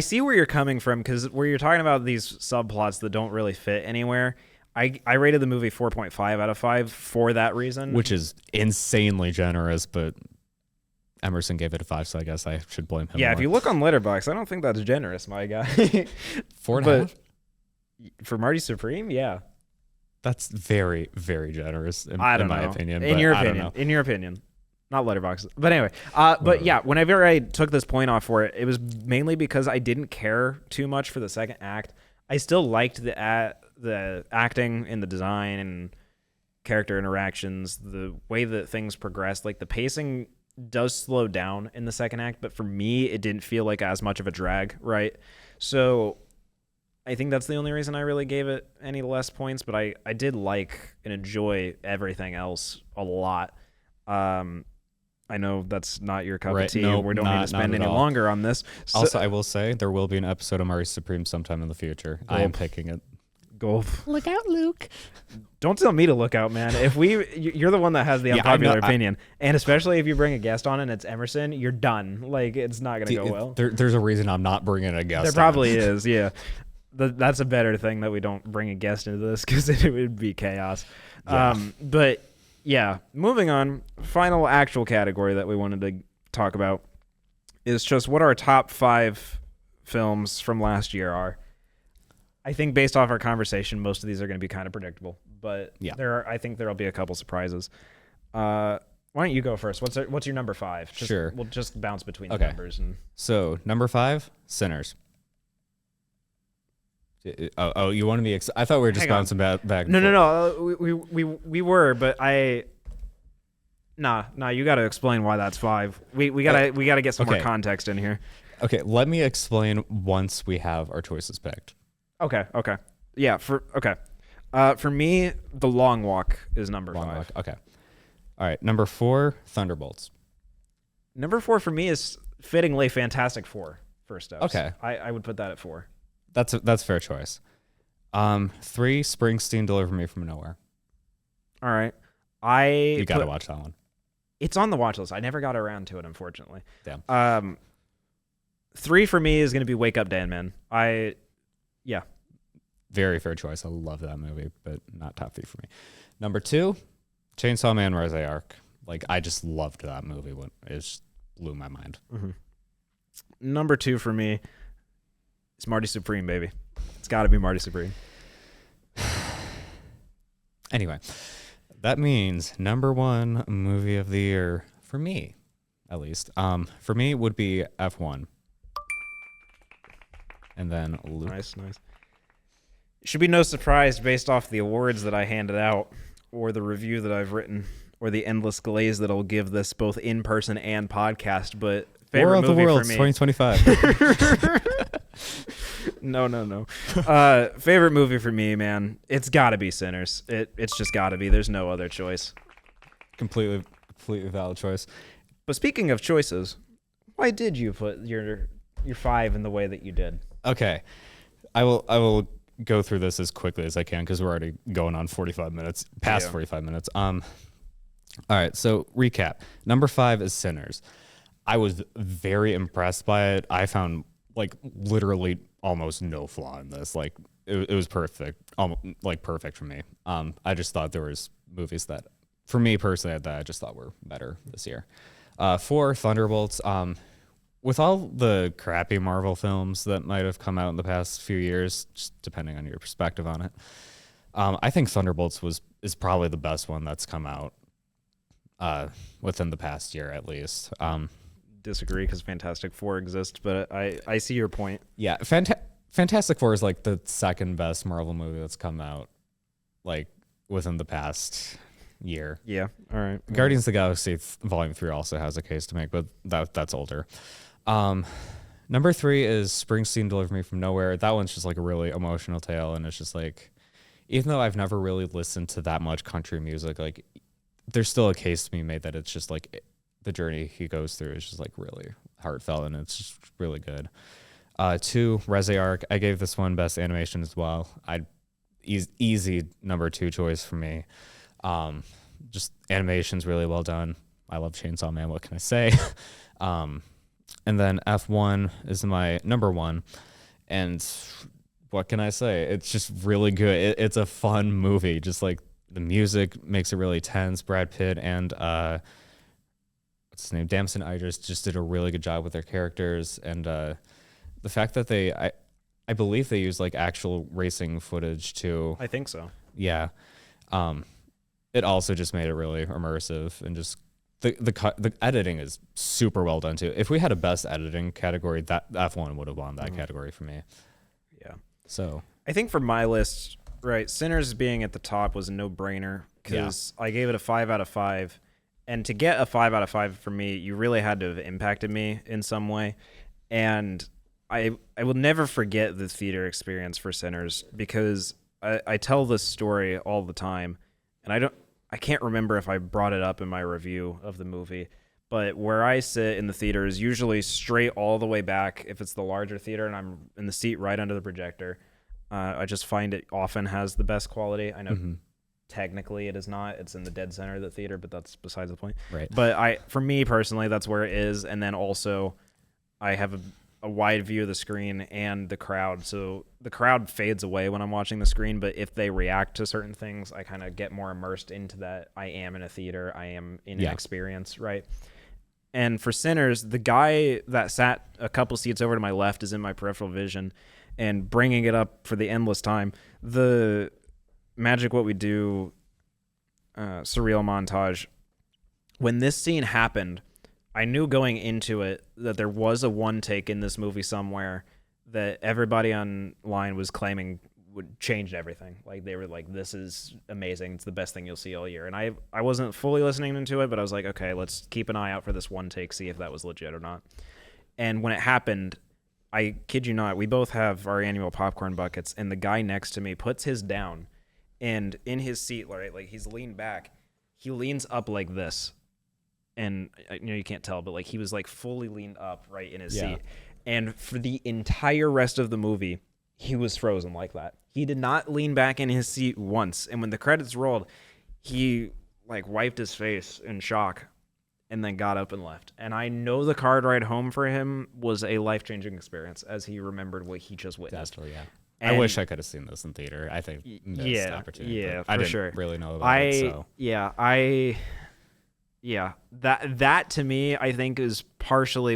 see where you're coming from, because where you're talking about these subplots that don't really fit anywhere. I rated the movie 4.5 out of 5 for that reason. Which is insanely generous, but Emerson gave it a 5, so I guess I should blame him. Yeah, more. If you look on Letterboxd, I don't think that's generous, my guy. 4.5? For Marty Supreme, yeah. That's very, very generous in my opinion. In your opinion. Not Letterboxd. But anyway, but yeah, whenever I took this point off for it, it was mainly because I didn't care too much for the second act. I still liked the acting and the design and character interactions, the way that things progressed. Like the pacing does slow down in the second act, but for me, it didn't feel like as much of a drag, right? So I think that's the only reason I really gave it any less points, but I did like and enjoy everything else a lot. I know that's not your cup of tea. We don't need to spend any longer on this. So, also, I will say there will be an episode of Marty Supreme sometime in the future. I am picking it. Look out, Luke. Don't tell me to look out, man. You're the one that has the unpopular opinion. And especially if you bring a guest on and it's Emerson, you're done. Like, it's not going to go well. There's a reason I'm not bringing a guest There probably is, yeah. That's a better thing that we don't bring a guest into this, because it would be chaos. Yeah. But yeah, moving on. Final actual category that we wanted to talk about is just what our top 5 films from last year are. I think based off our conversation, most of these are going to be kind of predictable, but yeah, I think there'll be a couple surprises. Why don't you go first? What's your number 5? Sure. We'll just bounce between the numbers. So number 5, Sinners. Oh, you wanted me? I thought we were just bouncing back. No. We were, but Nah. You got to explain why that's 5. We gotta get some more context in here. Okay, let me explain once we have our choices picked. Okay. Yeah. For me, The Long Walk is number 5. Okay. All right. Number 4, Thunderbolts. Number 4 for me is fittingly Fantastic Four. First up. Okay. I would put that at 4. That's a fair choice. 3, Springsteen, Deliver Me from Nowhere. All right. You got to watch that one. It's on the watch list. I never got around to it, unfortunately. Damn. 3 for me is going to be Wake Up Dan Man. Yeah. Very fair choice. I love that movie, but not top 3 for me. Number 2, Chainsaw Man Rise Arc. Like, I just loved that movie. It just blew my mind. Mm-hmm. Number 2 for me is Marty Supreme, baby. It's got to be Marty Supreme. Anyway, that means number 1 movie of the year for me, at least. For me would be F1. And then Luke. Nice. Should be no surprise based off the awards that I handed out, or the review that I've written, or the endless glaze that I'll give this both in person and podcast. But favorite War of the movie Worlds for me, 2025. No. Favorite movie for me, man. It's got to be Sinners. It's just got to be. There's no other choice. Completely valid choice. But speaking of choices, why did you put your 5 in the way that you did? Okay, I will go through this as quickly as I can because we're already going on 45 minutes, past 45 minutes. All right, so recap. Number 5 is Sinners. I was very impressed by it. I found like literally almost no flaw in this. Like it was perfect, like perfect for me. I just thought there was movies that, for me personally, that I just thought were better this year. 4, Thunderbolts. With all the crappy Marvel films that might have come out in the past few years, just depending on your perspective on it, I think Thunderbolts is probably the best one that's come out within the past year, at least. Disagree because Fantastic Four exists, but I see your point. Yeah, Fantastic Four is like the second best Marvel movie that's come out, like within the past year. Yeah, all right. Guardians of the Galaxy Volume 3 also has a case to make, but that's older. Number 3 is Springsteen Deliver Me From Nowhere. That one's just like a really emotional tale, and it's just like, even though I've never really listened to that much country music, like there's still a case to be made that it's just like the journey he goes through is just like really heartfelt, and it's just really good. 2, Resi Arc. I gave this one best animation as well. Easy number 2 choice for me. Just animation's really well done. I love Chainsaw Man. What can I say? And then F1 is my number 1. And what can I say? It's just really good. It's a fun movie. Just like the music makes it really tense. Brad Pitt and what's his name? Damson Idris just did a really good job with their characters. And the fact that I believe they use like actual racing footage too. I think so. Yeah. It also just made it really immersive, and just the editing is super well done too. If we had a best editing category, that F1 would have won that category for me. Yeah. So I think for my list, right, Sinners being at the top was a no-brainer because I gave it a 5 out of 5. And to get a 5 out of 5 for me, you really had to have impacted me in some way. And I will never forget the theater experience for Sinners because I tell this story all the time, and I can't remember if I brought it up in my review of the movie, but where I sit in the theater is usually straight all the way back if it's the larger theater and I'm in the seat right under the projector. I just find it often has the best quality. I know technically it is not. It's in the dead center of the theater, but that's besides the point. Right. But for me personally, that's where it is. And then also I have a wide view of the screen and the crowd. So the crowd fades away when I'm watching the screen, but if they react to certain things, I kind of get more immersed into that. I am in a theater. I am in an experience, right? And for Sinners, the guy that sat a couple seats over to my left is in my peripheral vision, and bringing it up for the endless time, the Magic What We Do surreal montage, when this scene happened, I knew going into it that there was a one take in this movie somewhere that everybody online was claiming would change everything. Like they were like, this is amazing. It's the best thing you'll see all year. And I wasn't fully listening into it, but I was like, okay, let's keep an eye out for this one take, see if that was legit or not. And when it happened, I kid you not, we both have our annual popcorn buckets, and the guy next to me puts his down, and in his seat, right, like he's leaned back, he leans up like this. And you can't tell, but like he was like fully leaned up right in his seat. And for the entire rest of the movie, he was frozen like that. He did not lean back in his seat once. And when the credits rolled, he like wiped his face in shock and then got up and left. And I know the car ride home for him was a life-changing experience as he remembered what he just witnessed. Definitely, yeah. And I wish I could have seen this in theater. I think missed opportunity. Yeah, I for didn't sure. really know about it, so. That to me, I think is partially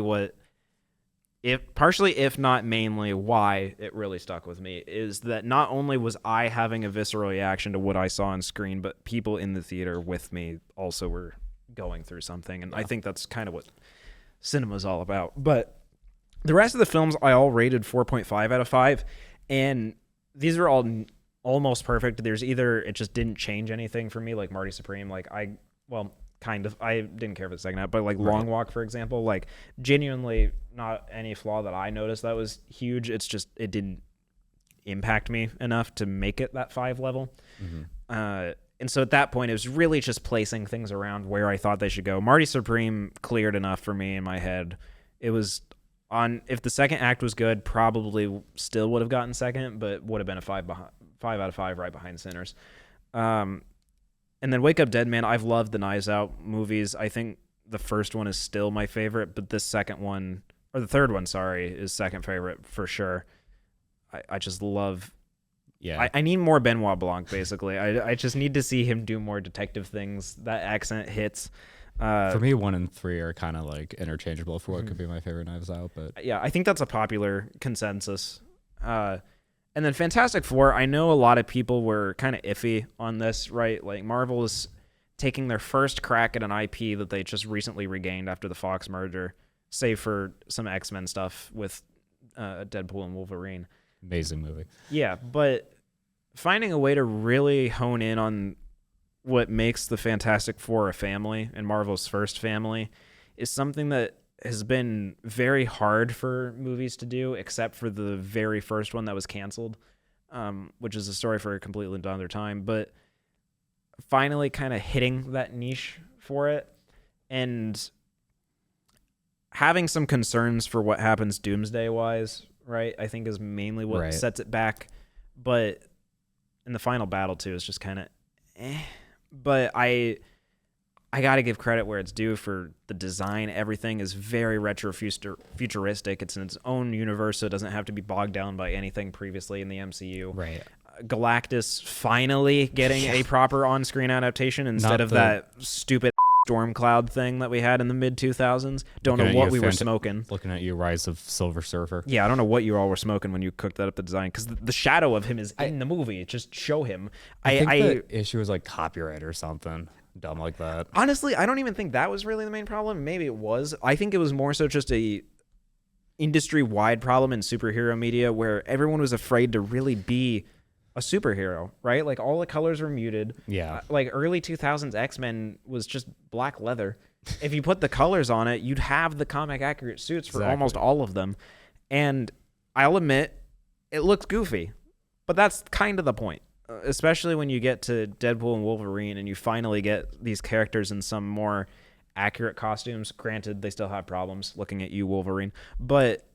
if not mainly why it really stuck with me, is that not only was I having a visceral reaction to what I saw on screen, but people in the theater with me also were going through something. And I think that's kind of what cinema is all about. But the rest of the films I all rated 4.5 out of 5. And these are all almost perfect. There's either it just didn't change anything for me, like Marty Supreme. Like kind of. I didn't care for the second half, but like Long Walk, for example, like genuinely not any flaw that I noticed that was huge. It's just it didn't impact me enough to make it that 5 level. Mm-hmm. And so at that point, it was really just placing things around where I thought they should go. Marty Supreme cleared enough for me in my head. It was on if the second act was good, probably still would have gotten second, but would have been a 5 out of 5 right behind Sinners. And then Wake Up Dead Man, I've loved the Knives Out movies. I think the first one is still my favorite, but this second one, or the third one, sorry, is second favorite for sure. I just love... Yeah, I need more Benoit Blanc, basically. I just need to see him do more detective things. That accent hits. For me, 1 and 3 are kind of like interchangeable for what could be my favorite Knives Out. But yeah, I think that's a popular consensus. And then Fantastic Four, I know a lot of people were kind of iffy on this, right? Like Marvel is taking their first crack at an IP that they just recently regained after the Fox merger, save for some X-Men stuff with Deadpool and Wolverine. Amazing movie. Yeah, but finding a way to really hone in on what makes the Fantastic Four a family and Marvel's first family is something that has been very hard for movies to do, except for the very first one that was canceled, which is a story for a completely another time. But finally kind of hitting that niche for it and having some concerns for what happens Doomsday-wise, right, I think is mainly what sets it back. But in the final battle, too, is just kind of But I got to give credit where it's due for the design. Everything is very retro-futuristic. It's in its own universe, so it doesn't have to be bogged down by anything previously in the MCU. Right. Galactus finally getting a proper on-screen adaptation instead of that stupid storm cloud thing that we had in the mid-2000s. Don't know what we were smoking. Looking at you, Rise of Silver Surfer. Yeah, I don't know what you all were smoking when you cooked that up, the design, because the shadow of him is in the movie. Just show him. I think the issue was like copyright or something dumb like that. Honestly, I don't even think that was really the main problem. Maybe it was. I think it was more so just a industry-wide problem in superhero media where everyone was afraid to really be a superhero, right? Like all the colors were muted. Yeah. Like early 2000s X-Men was just black leather. If you put the colors on it, you'd have the comic accurate suits for almost all of them. And I'll admit, it looks goofy, but that's kind of the point. Especially when you get to Deadpool and Wolverine and you finally get these characters in some more accurate costumes. Granted, they still have problems looking at you, Wolverine. But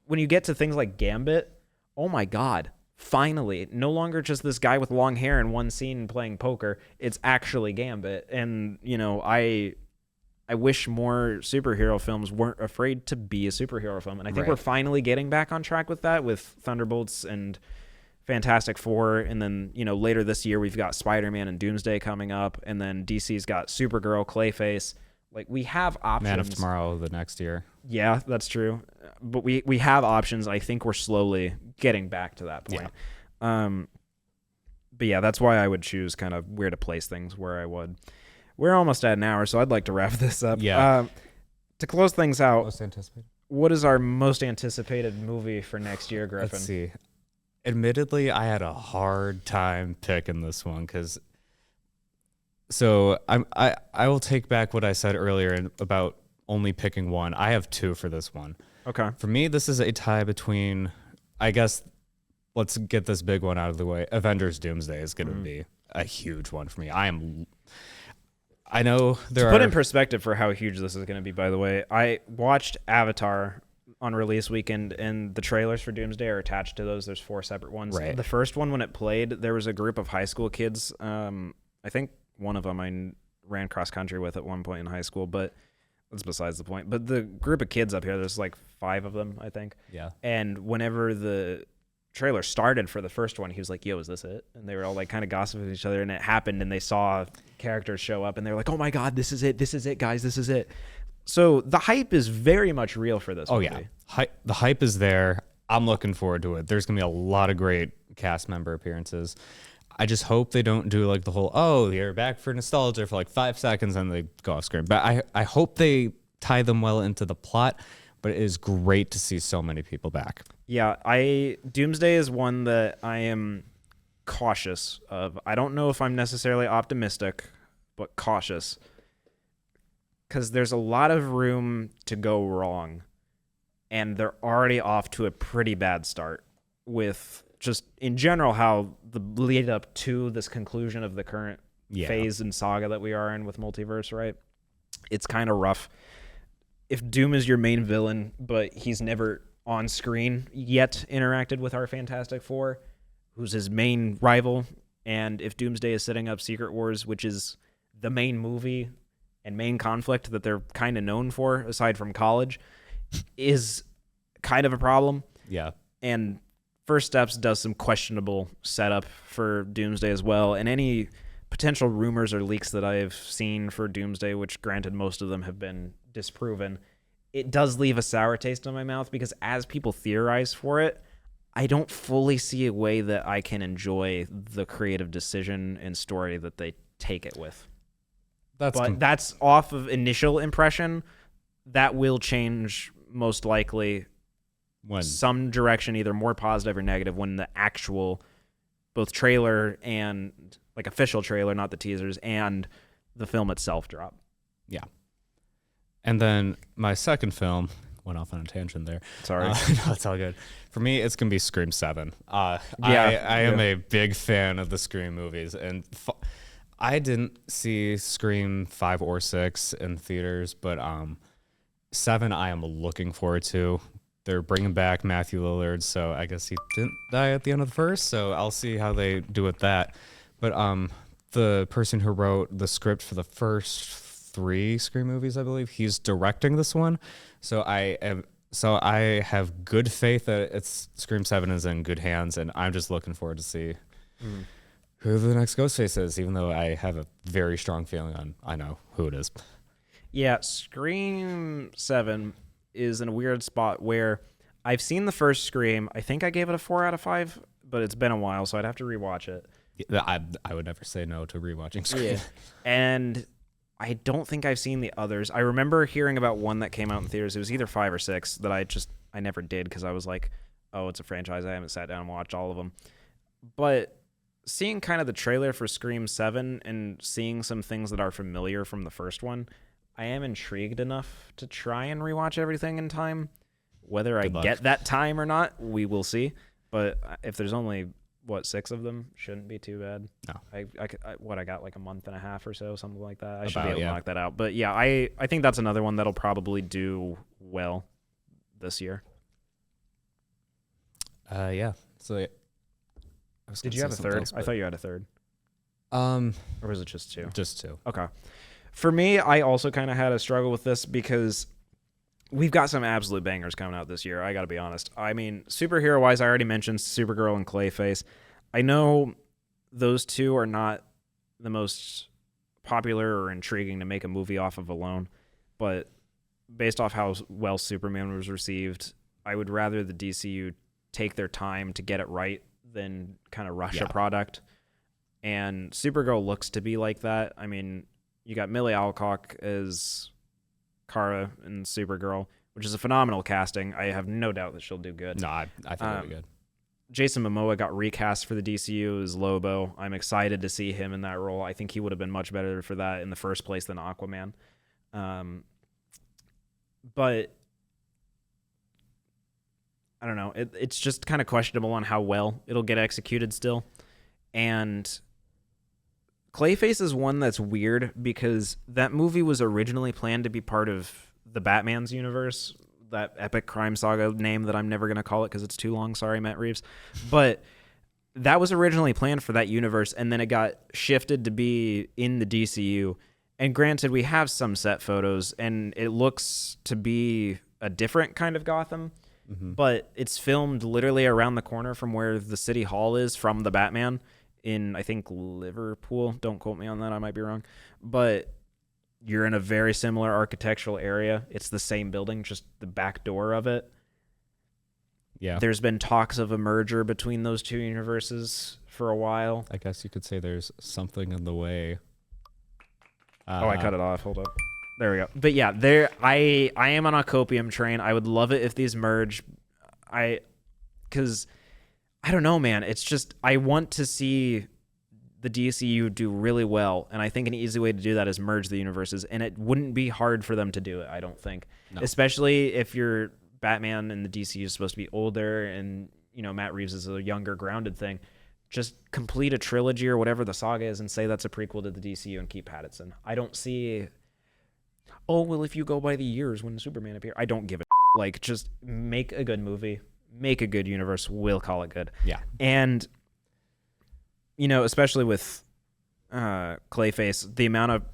when you get to things like Gambit, oh my God, finally, no longer just this guy with long hair in one scene playing poker. It's actually Gambit. And, you know, I wish more superhero films weren't afraid to be a superhero film. And I think we're finally getting back on track with that with Thunderbolts and Fantastic Four, and then, you know, later this year we've got Spider-Man and Doomsday coming up, and then DC's got Supergirl, Clayface. Like, we have options. Man of Tomorrow the next year. Yeah, that's true. But we have options. I think we're slowly getting back to that point. Yeah. But yeah, that's why I would choose kind of where to place things where I would. We're almost at an hour, so I'd like to wrap this up. Yeah. To close things out, Most anticipated. What is our most anticipated movie for next year, Griffin? Let's see. Admittedly, I had a hard time picking this one because. So I will take back what I said earlier about only picking one. I have two for this one. Okay. For me, this is a tie between. I guess let's get this big one out of the way. Avengers: Doomsday is going to be a huge one for me. I know there to put in perspective for how huge this is going to be. By the way, I watched Avatar on release weekend, and the trailers for Doomsday are attached to those. There's 4 separate ones. Right. The first one, when it played, there was a group of high school kids. I think one of them ran cross country with at one point in high school, but that's besides the point. But the group of kids up here, there's like 5 of them, I think. Yeah. And whenever the trailer started for the first one, he was like, yo, is this it? And they were all like kind of gossiping with each other, and it happened, and they saw characters show up, and they were like, oh my God, this is it, guys, this is it. So the hype is very much real for this movie. Yeah. The hype is there. I'm looking forward to it. There's going to be a lot of great cast member appearances. I just hope they don't do like the whole, you're back for nostalgia for like 5 seconds and they go off screen. But I hope they tie them well into the plot, but it is great to see so many people back. Yeah, Doomsday is one that I am cautious of. I don't know if I'm necessarily optimistic, but cautious. Because there's a lot of room to go wrong, and they're already off to a pretty bad start with just, in general, how the lead up to this conclusion of the current phase and saga that we are in with multiverse, right? It's kind of rough. If Doom is your main villain, but he's never on screen yet interacted with our Fantastic Four, who's his main rival, and if Doomsday is setting up Secret Wars, which is the main movie and main conflict that they're kind of known for, aside from college, is kind of a problem. Yeah. And First Steps does some questionable setup for Doomsday as well. And any potential rumors or leaks that I've seen for Doomsday, which granted most of them have been disproven, it does leave a sour taste in my mouth because as people theorize for it, I don't fully see a way that I can enjoy the creative decision and story that they take it with. That's off of initial impression. That will change most likely some direction, either more positive or negative, when the actual both trailer and like official trailer, not the teasers, and the film itself drop. Yeah. And then my second film went off on a tangent there. Sorry. No, it's all good. For me, it's going to be Scream 7. I am a big fan of the Scream movies, and I didn't see Scream 5 or 6 in theaters, but 7 I am looking forward to. They're bringing back Matthew Lillard, so I guess he didn't die at the end of the first, so I'll see how they do with that. But the person who wrote the script for the first 3 Scream movies, I believe, he's directing this one. So I have good faith that Scream 7 is in good hands, and I'm just looking forward to see who the next Ghostface is, even though I have a very strong feeling I know who it is. Yeah, Scream 7 is in a weird spot where I've seen the first Scream. I think I gave it a 4 out of 5, but it's been a while, so I'd have to rewatch it. I would never say no to rewatching Scream. Yeah. And I don't think I've seen the others. I remember hearing about one that came out in theaters. It was either 5 or 6 that I never did because I was like, oh, it's a franchise. I haven't sat down and watched all of them. But seeing kind of the trailer for Scream 7 and seeing some things that are familiar from the first one, I am intrigued enough to try and rewatch everything in time. Whether I get that time or not, we will see. But if there's only, 6 of them, shouldn't be too bad. No. I got like a month and a half or so, something like that. I should be able to knock that out. But yeah, I think that's another one that'll probably do well this year. Yeah. So did you have a third? I thought you had a third. Or was it just 2? Just 2. Okay. For me, I also kind of had a struggle with this because we've got some absolute bangers coming out this year. I got to be honest. I mean, superhero-wise, I already mentioned Supergirl and Clayface. I know those 2 are not the most popular or intriguing to make a movie off of alone, but based off how well Superman was received, I would rather the DCU take their time to get it right than kind of rush a product. And Supergirl looks to be like that. I mean, you got Millie Alcock as Kara in Supergirl, which is a phenomenal casting. I have no doubt that she'll do good. No, I think it'll be good. Jason Momoa got recast for the DCU as Lobo. I'm excited to see him in that role. I think he would have been much better for that in the first place than Aquaman. But I don't know. It's just kind of questionable on how well it'll get executed still. And Clayface is one that's weird because that movie was originally planned to be part of the Batman's universe, that epic crime saga name that I'm never going to call it because it's too long. Sorry, Matt Reeves. But that was originally planned for that universe, and then it got shifted to be in the DCU. And granted, we have some set photos, and it looks to be a different kind of Gotham, but it's filmed literally around the corner from where the city hall is from the Batman in, I think, Liverpool. Don't quote me on that. I might be wrong. But you're in a very similar architectural area. It's the same building, just the back door of it. Yeah. There's been talks of a merger between those two universes for a while. I guess you could say there's something in the way. I cut it off. Hold up. There we go. But yeah, I am on a copium train. I would love it if these merge. Because I don't know, man. It's just I want to see the DCU do really well, and I think an easy way to do that is merge the universes, and it wouldn't be hard for them to do it. I don't think, especially if your Batman and the DCU is supposed to be older, and Matt Reeves is a younger, grounded thing. Just complete a trilogy or whatever the saga is and say that's a prequel to the DCU and keep Pattinson. I don't see, if you go by the years when Superman appeared, I don't give a like, just make a good movie, make a good universe, we'll call it good. Yeah. And, especially with Clayface, the amount of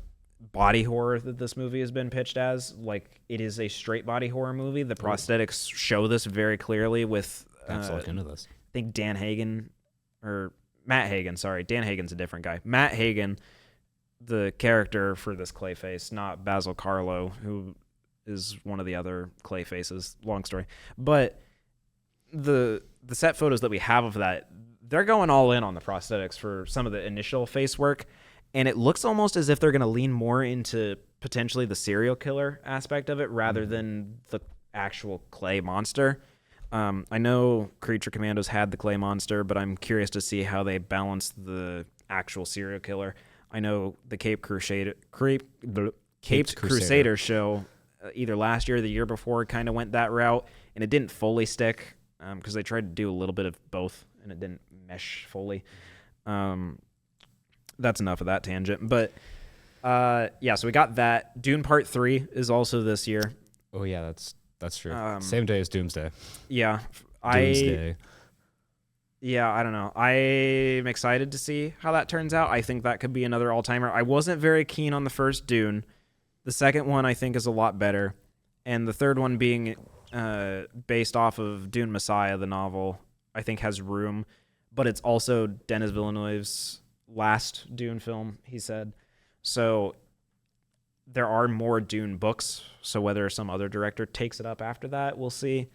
body horror that this movie has been pitched as, like, it is a straight body horror movie. The prosthetics show this very clearly with, let's look into this. I think Matt Hagen, sorry. Dan Hagen's a different guy. Matt Hagen, the character for this Clayface, not Basil Carlo, who is one of the other Clayfaces. Long story. But the set photos that we have of that, they're going all in on the prosthetics for some of the initial face work, and it looks almost as if they're going to lean more into potentially the serial killer aspect of it rather than the actual clay monster. I know Creature Commandos had the clay monster, but I'm curious to see how they balance the actual serial killer. I know the Caped Crusader show either last year or the year before kind of went that route, and it didn't fully stick because they tried to do a little bit of both, and it didn't mesh fully. That's enough of that tangent. But so we got that. Dune Part 3 is also this year. Oh, yeah, that's true. Same day as Doomsday. Yeah. Doomsday. I don't know. I'm excited to see how that turns out. I think that could be another all-timer. I wasn't very keen on the first Dune. The second one I think is a lot better. And the third one being based off of Dune Messiah, the novel, I think has room. But it's also Denis Villeneuve's last Dune film, he said. So there are more Dune books, so whether some other director takes it up after that, we'll see.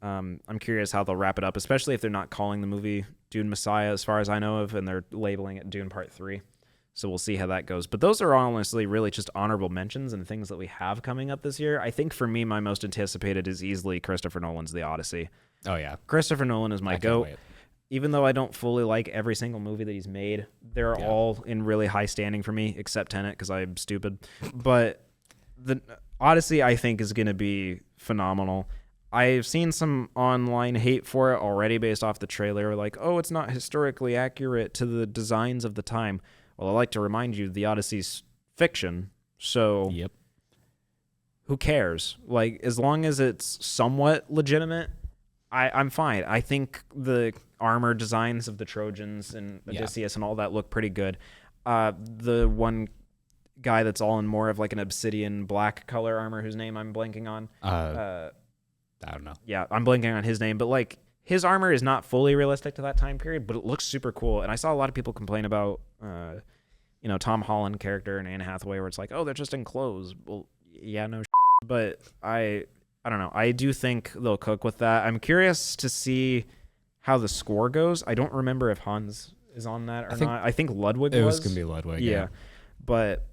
I'm curious how they'll wrap it up, especially if they're not calling the movie Dune Messiah, as far as I know of, and they're labeling it Dune Part 3. So we'll see how that goes. But those are honestly really just honorable mentions and things that we have coming up this year. I think for me, my most anticipated is easily Christopher Nolan's The Odyssey. Oh, yeah. Christopher Nolan is my GOAT. Even though I don't fully like every single movie that he's made, they're all in really high standing for me, except Tenet, because I'm stupid. But the Odyssey, I think, is going to be phenomenal. I've seen some online hate for it already based off the trailer, like, it's not historically accurate to the designs of the time. Well, I like to remind you, the Odyssey's fiction, so who cares? Like, as long as it's somewhat legitimate, I'm fine. I think the armor designs of the Trojans and Odysseus and all that look pretty good. The one guy that's all in more of like an obsidian black color armor, whose name I'm blanking on. I don't know. Yeah, I'm blanking on his name, but like his armor is not fully realistic to that time period, but it looks super cool. And I saw a lot of people complain about, Tom Holland character and Anne Hathaway, where it's like, they're just in clothes. Well, yeah, no, but I don't know. I do think they'll cook with that. I'm curious to see how the score goes. I don't remember if Hans is on that or not. I think Ludwig was. It was going to be Ludwig, yeah. But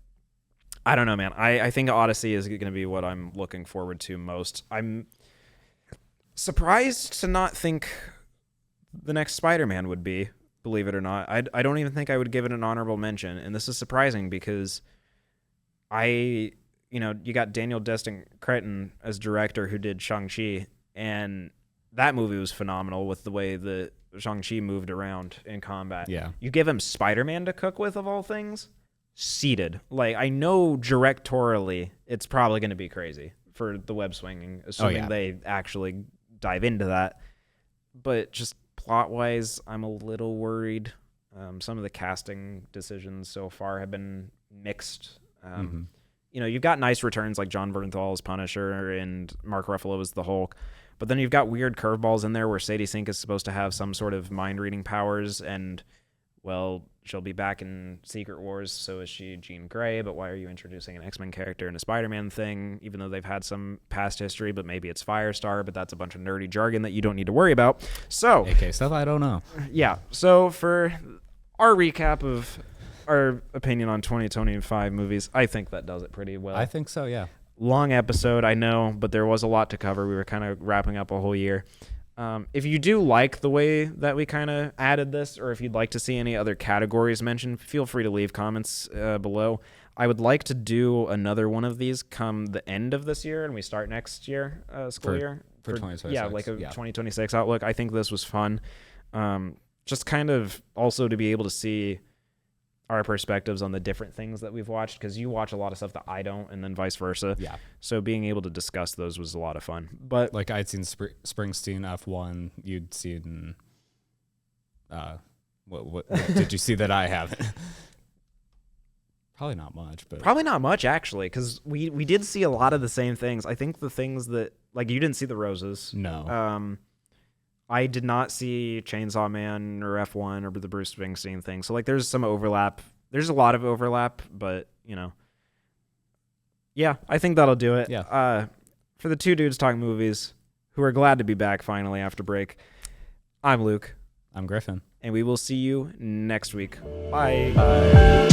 I don't know, man. I think Odyssey is going to be what I'm looking forward to most. I'm surprised to not think the next Spider-Man would be, believe it or not. I don't even think I would give it an honorable mention. And this is surprising because you got Daniel Destin Cretton as director who did Shang-Chi, and that movie was phenomenal with the way that Shang-Chi moved around in combat. Yeah. You give him Spider-Man to cook with, of all things, seated. Like, I know directorially it's probably going to be crazy for the web swinging, assuming they actually dive into that. But just plot-wise, I'm a little worried. Some of the casting decisions so far have been mixed. You know, you've got nice returns like John Bernthal as Punisher and Mark Ruffalo as the Hulk, but then you've got weird curveballs in there where Sadie Sink is supposed to have some sort of mind-reading powers, and, well, she'll be back in Secret Wars, so is she Jean Grey, but why are you introducing an X-Men character in a Spider-Man thing, even though they've had some past history, but maybe it's Firestar, but that's a bunch of nerdy jargon that you don't need to worry about. So, AK stuff I don't know. Yeah, so for our recap of our opinion on 2025 movies, I think that does it pretty well. I think so, yeah. Long episode, I know, but there was a lot to cover. We were kind of wrapping up a whole year. If you do like the way that we kind of added this, or if you'd like to see any other categories mentioned, feel free to leave comments below. I would like to do another one of these come the end of this year, and we start next year, school year. For 2026. Yeah, like a 2026 outlook. I think this was fun. Just kind of also to be able to see our perspectives on the different things that we've watched, because you watch a lot of stuff that I don't, and then vice versa. Yeah. So being able to discuss those was a lot of fun. But like I'd seen Springsteen F1. You'd seen. What did you see that I haven't? Probably not much, but probably not much actually, because we did see a lot of the same things. I think the things that, like, you didn't see the Roses. No. I did not see Chainsaw Man or F1 or the Bruce Springsteen thing. So, like, there's some overlap. There's a lot of overlap, but, you know. Yeah, I think that'll do it. Yeah. For the two dudes talking movies who are glad to be back finally after break, I'm Luke. I'm Griffin. And we will see you next week. Bye. Bye.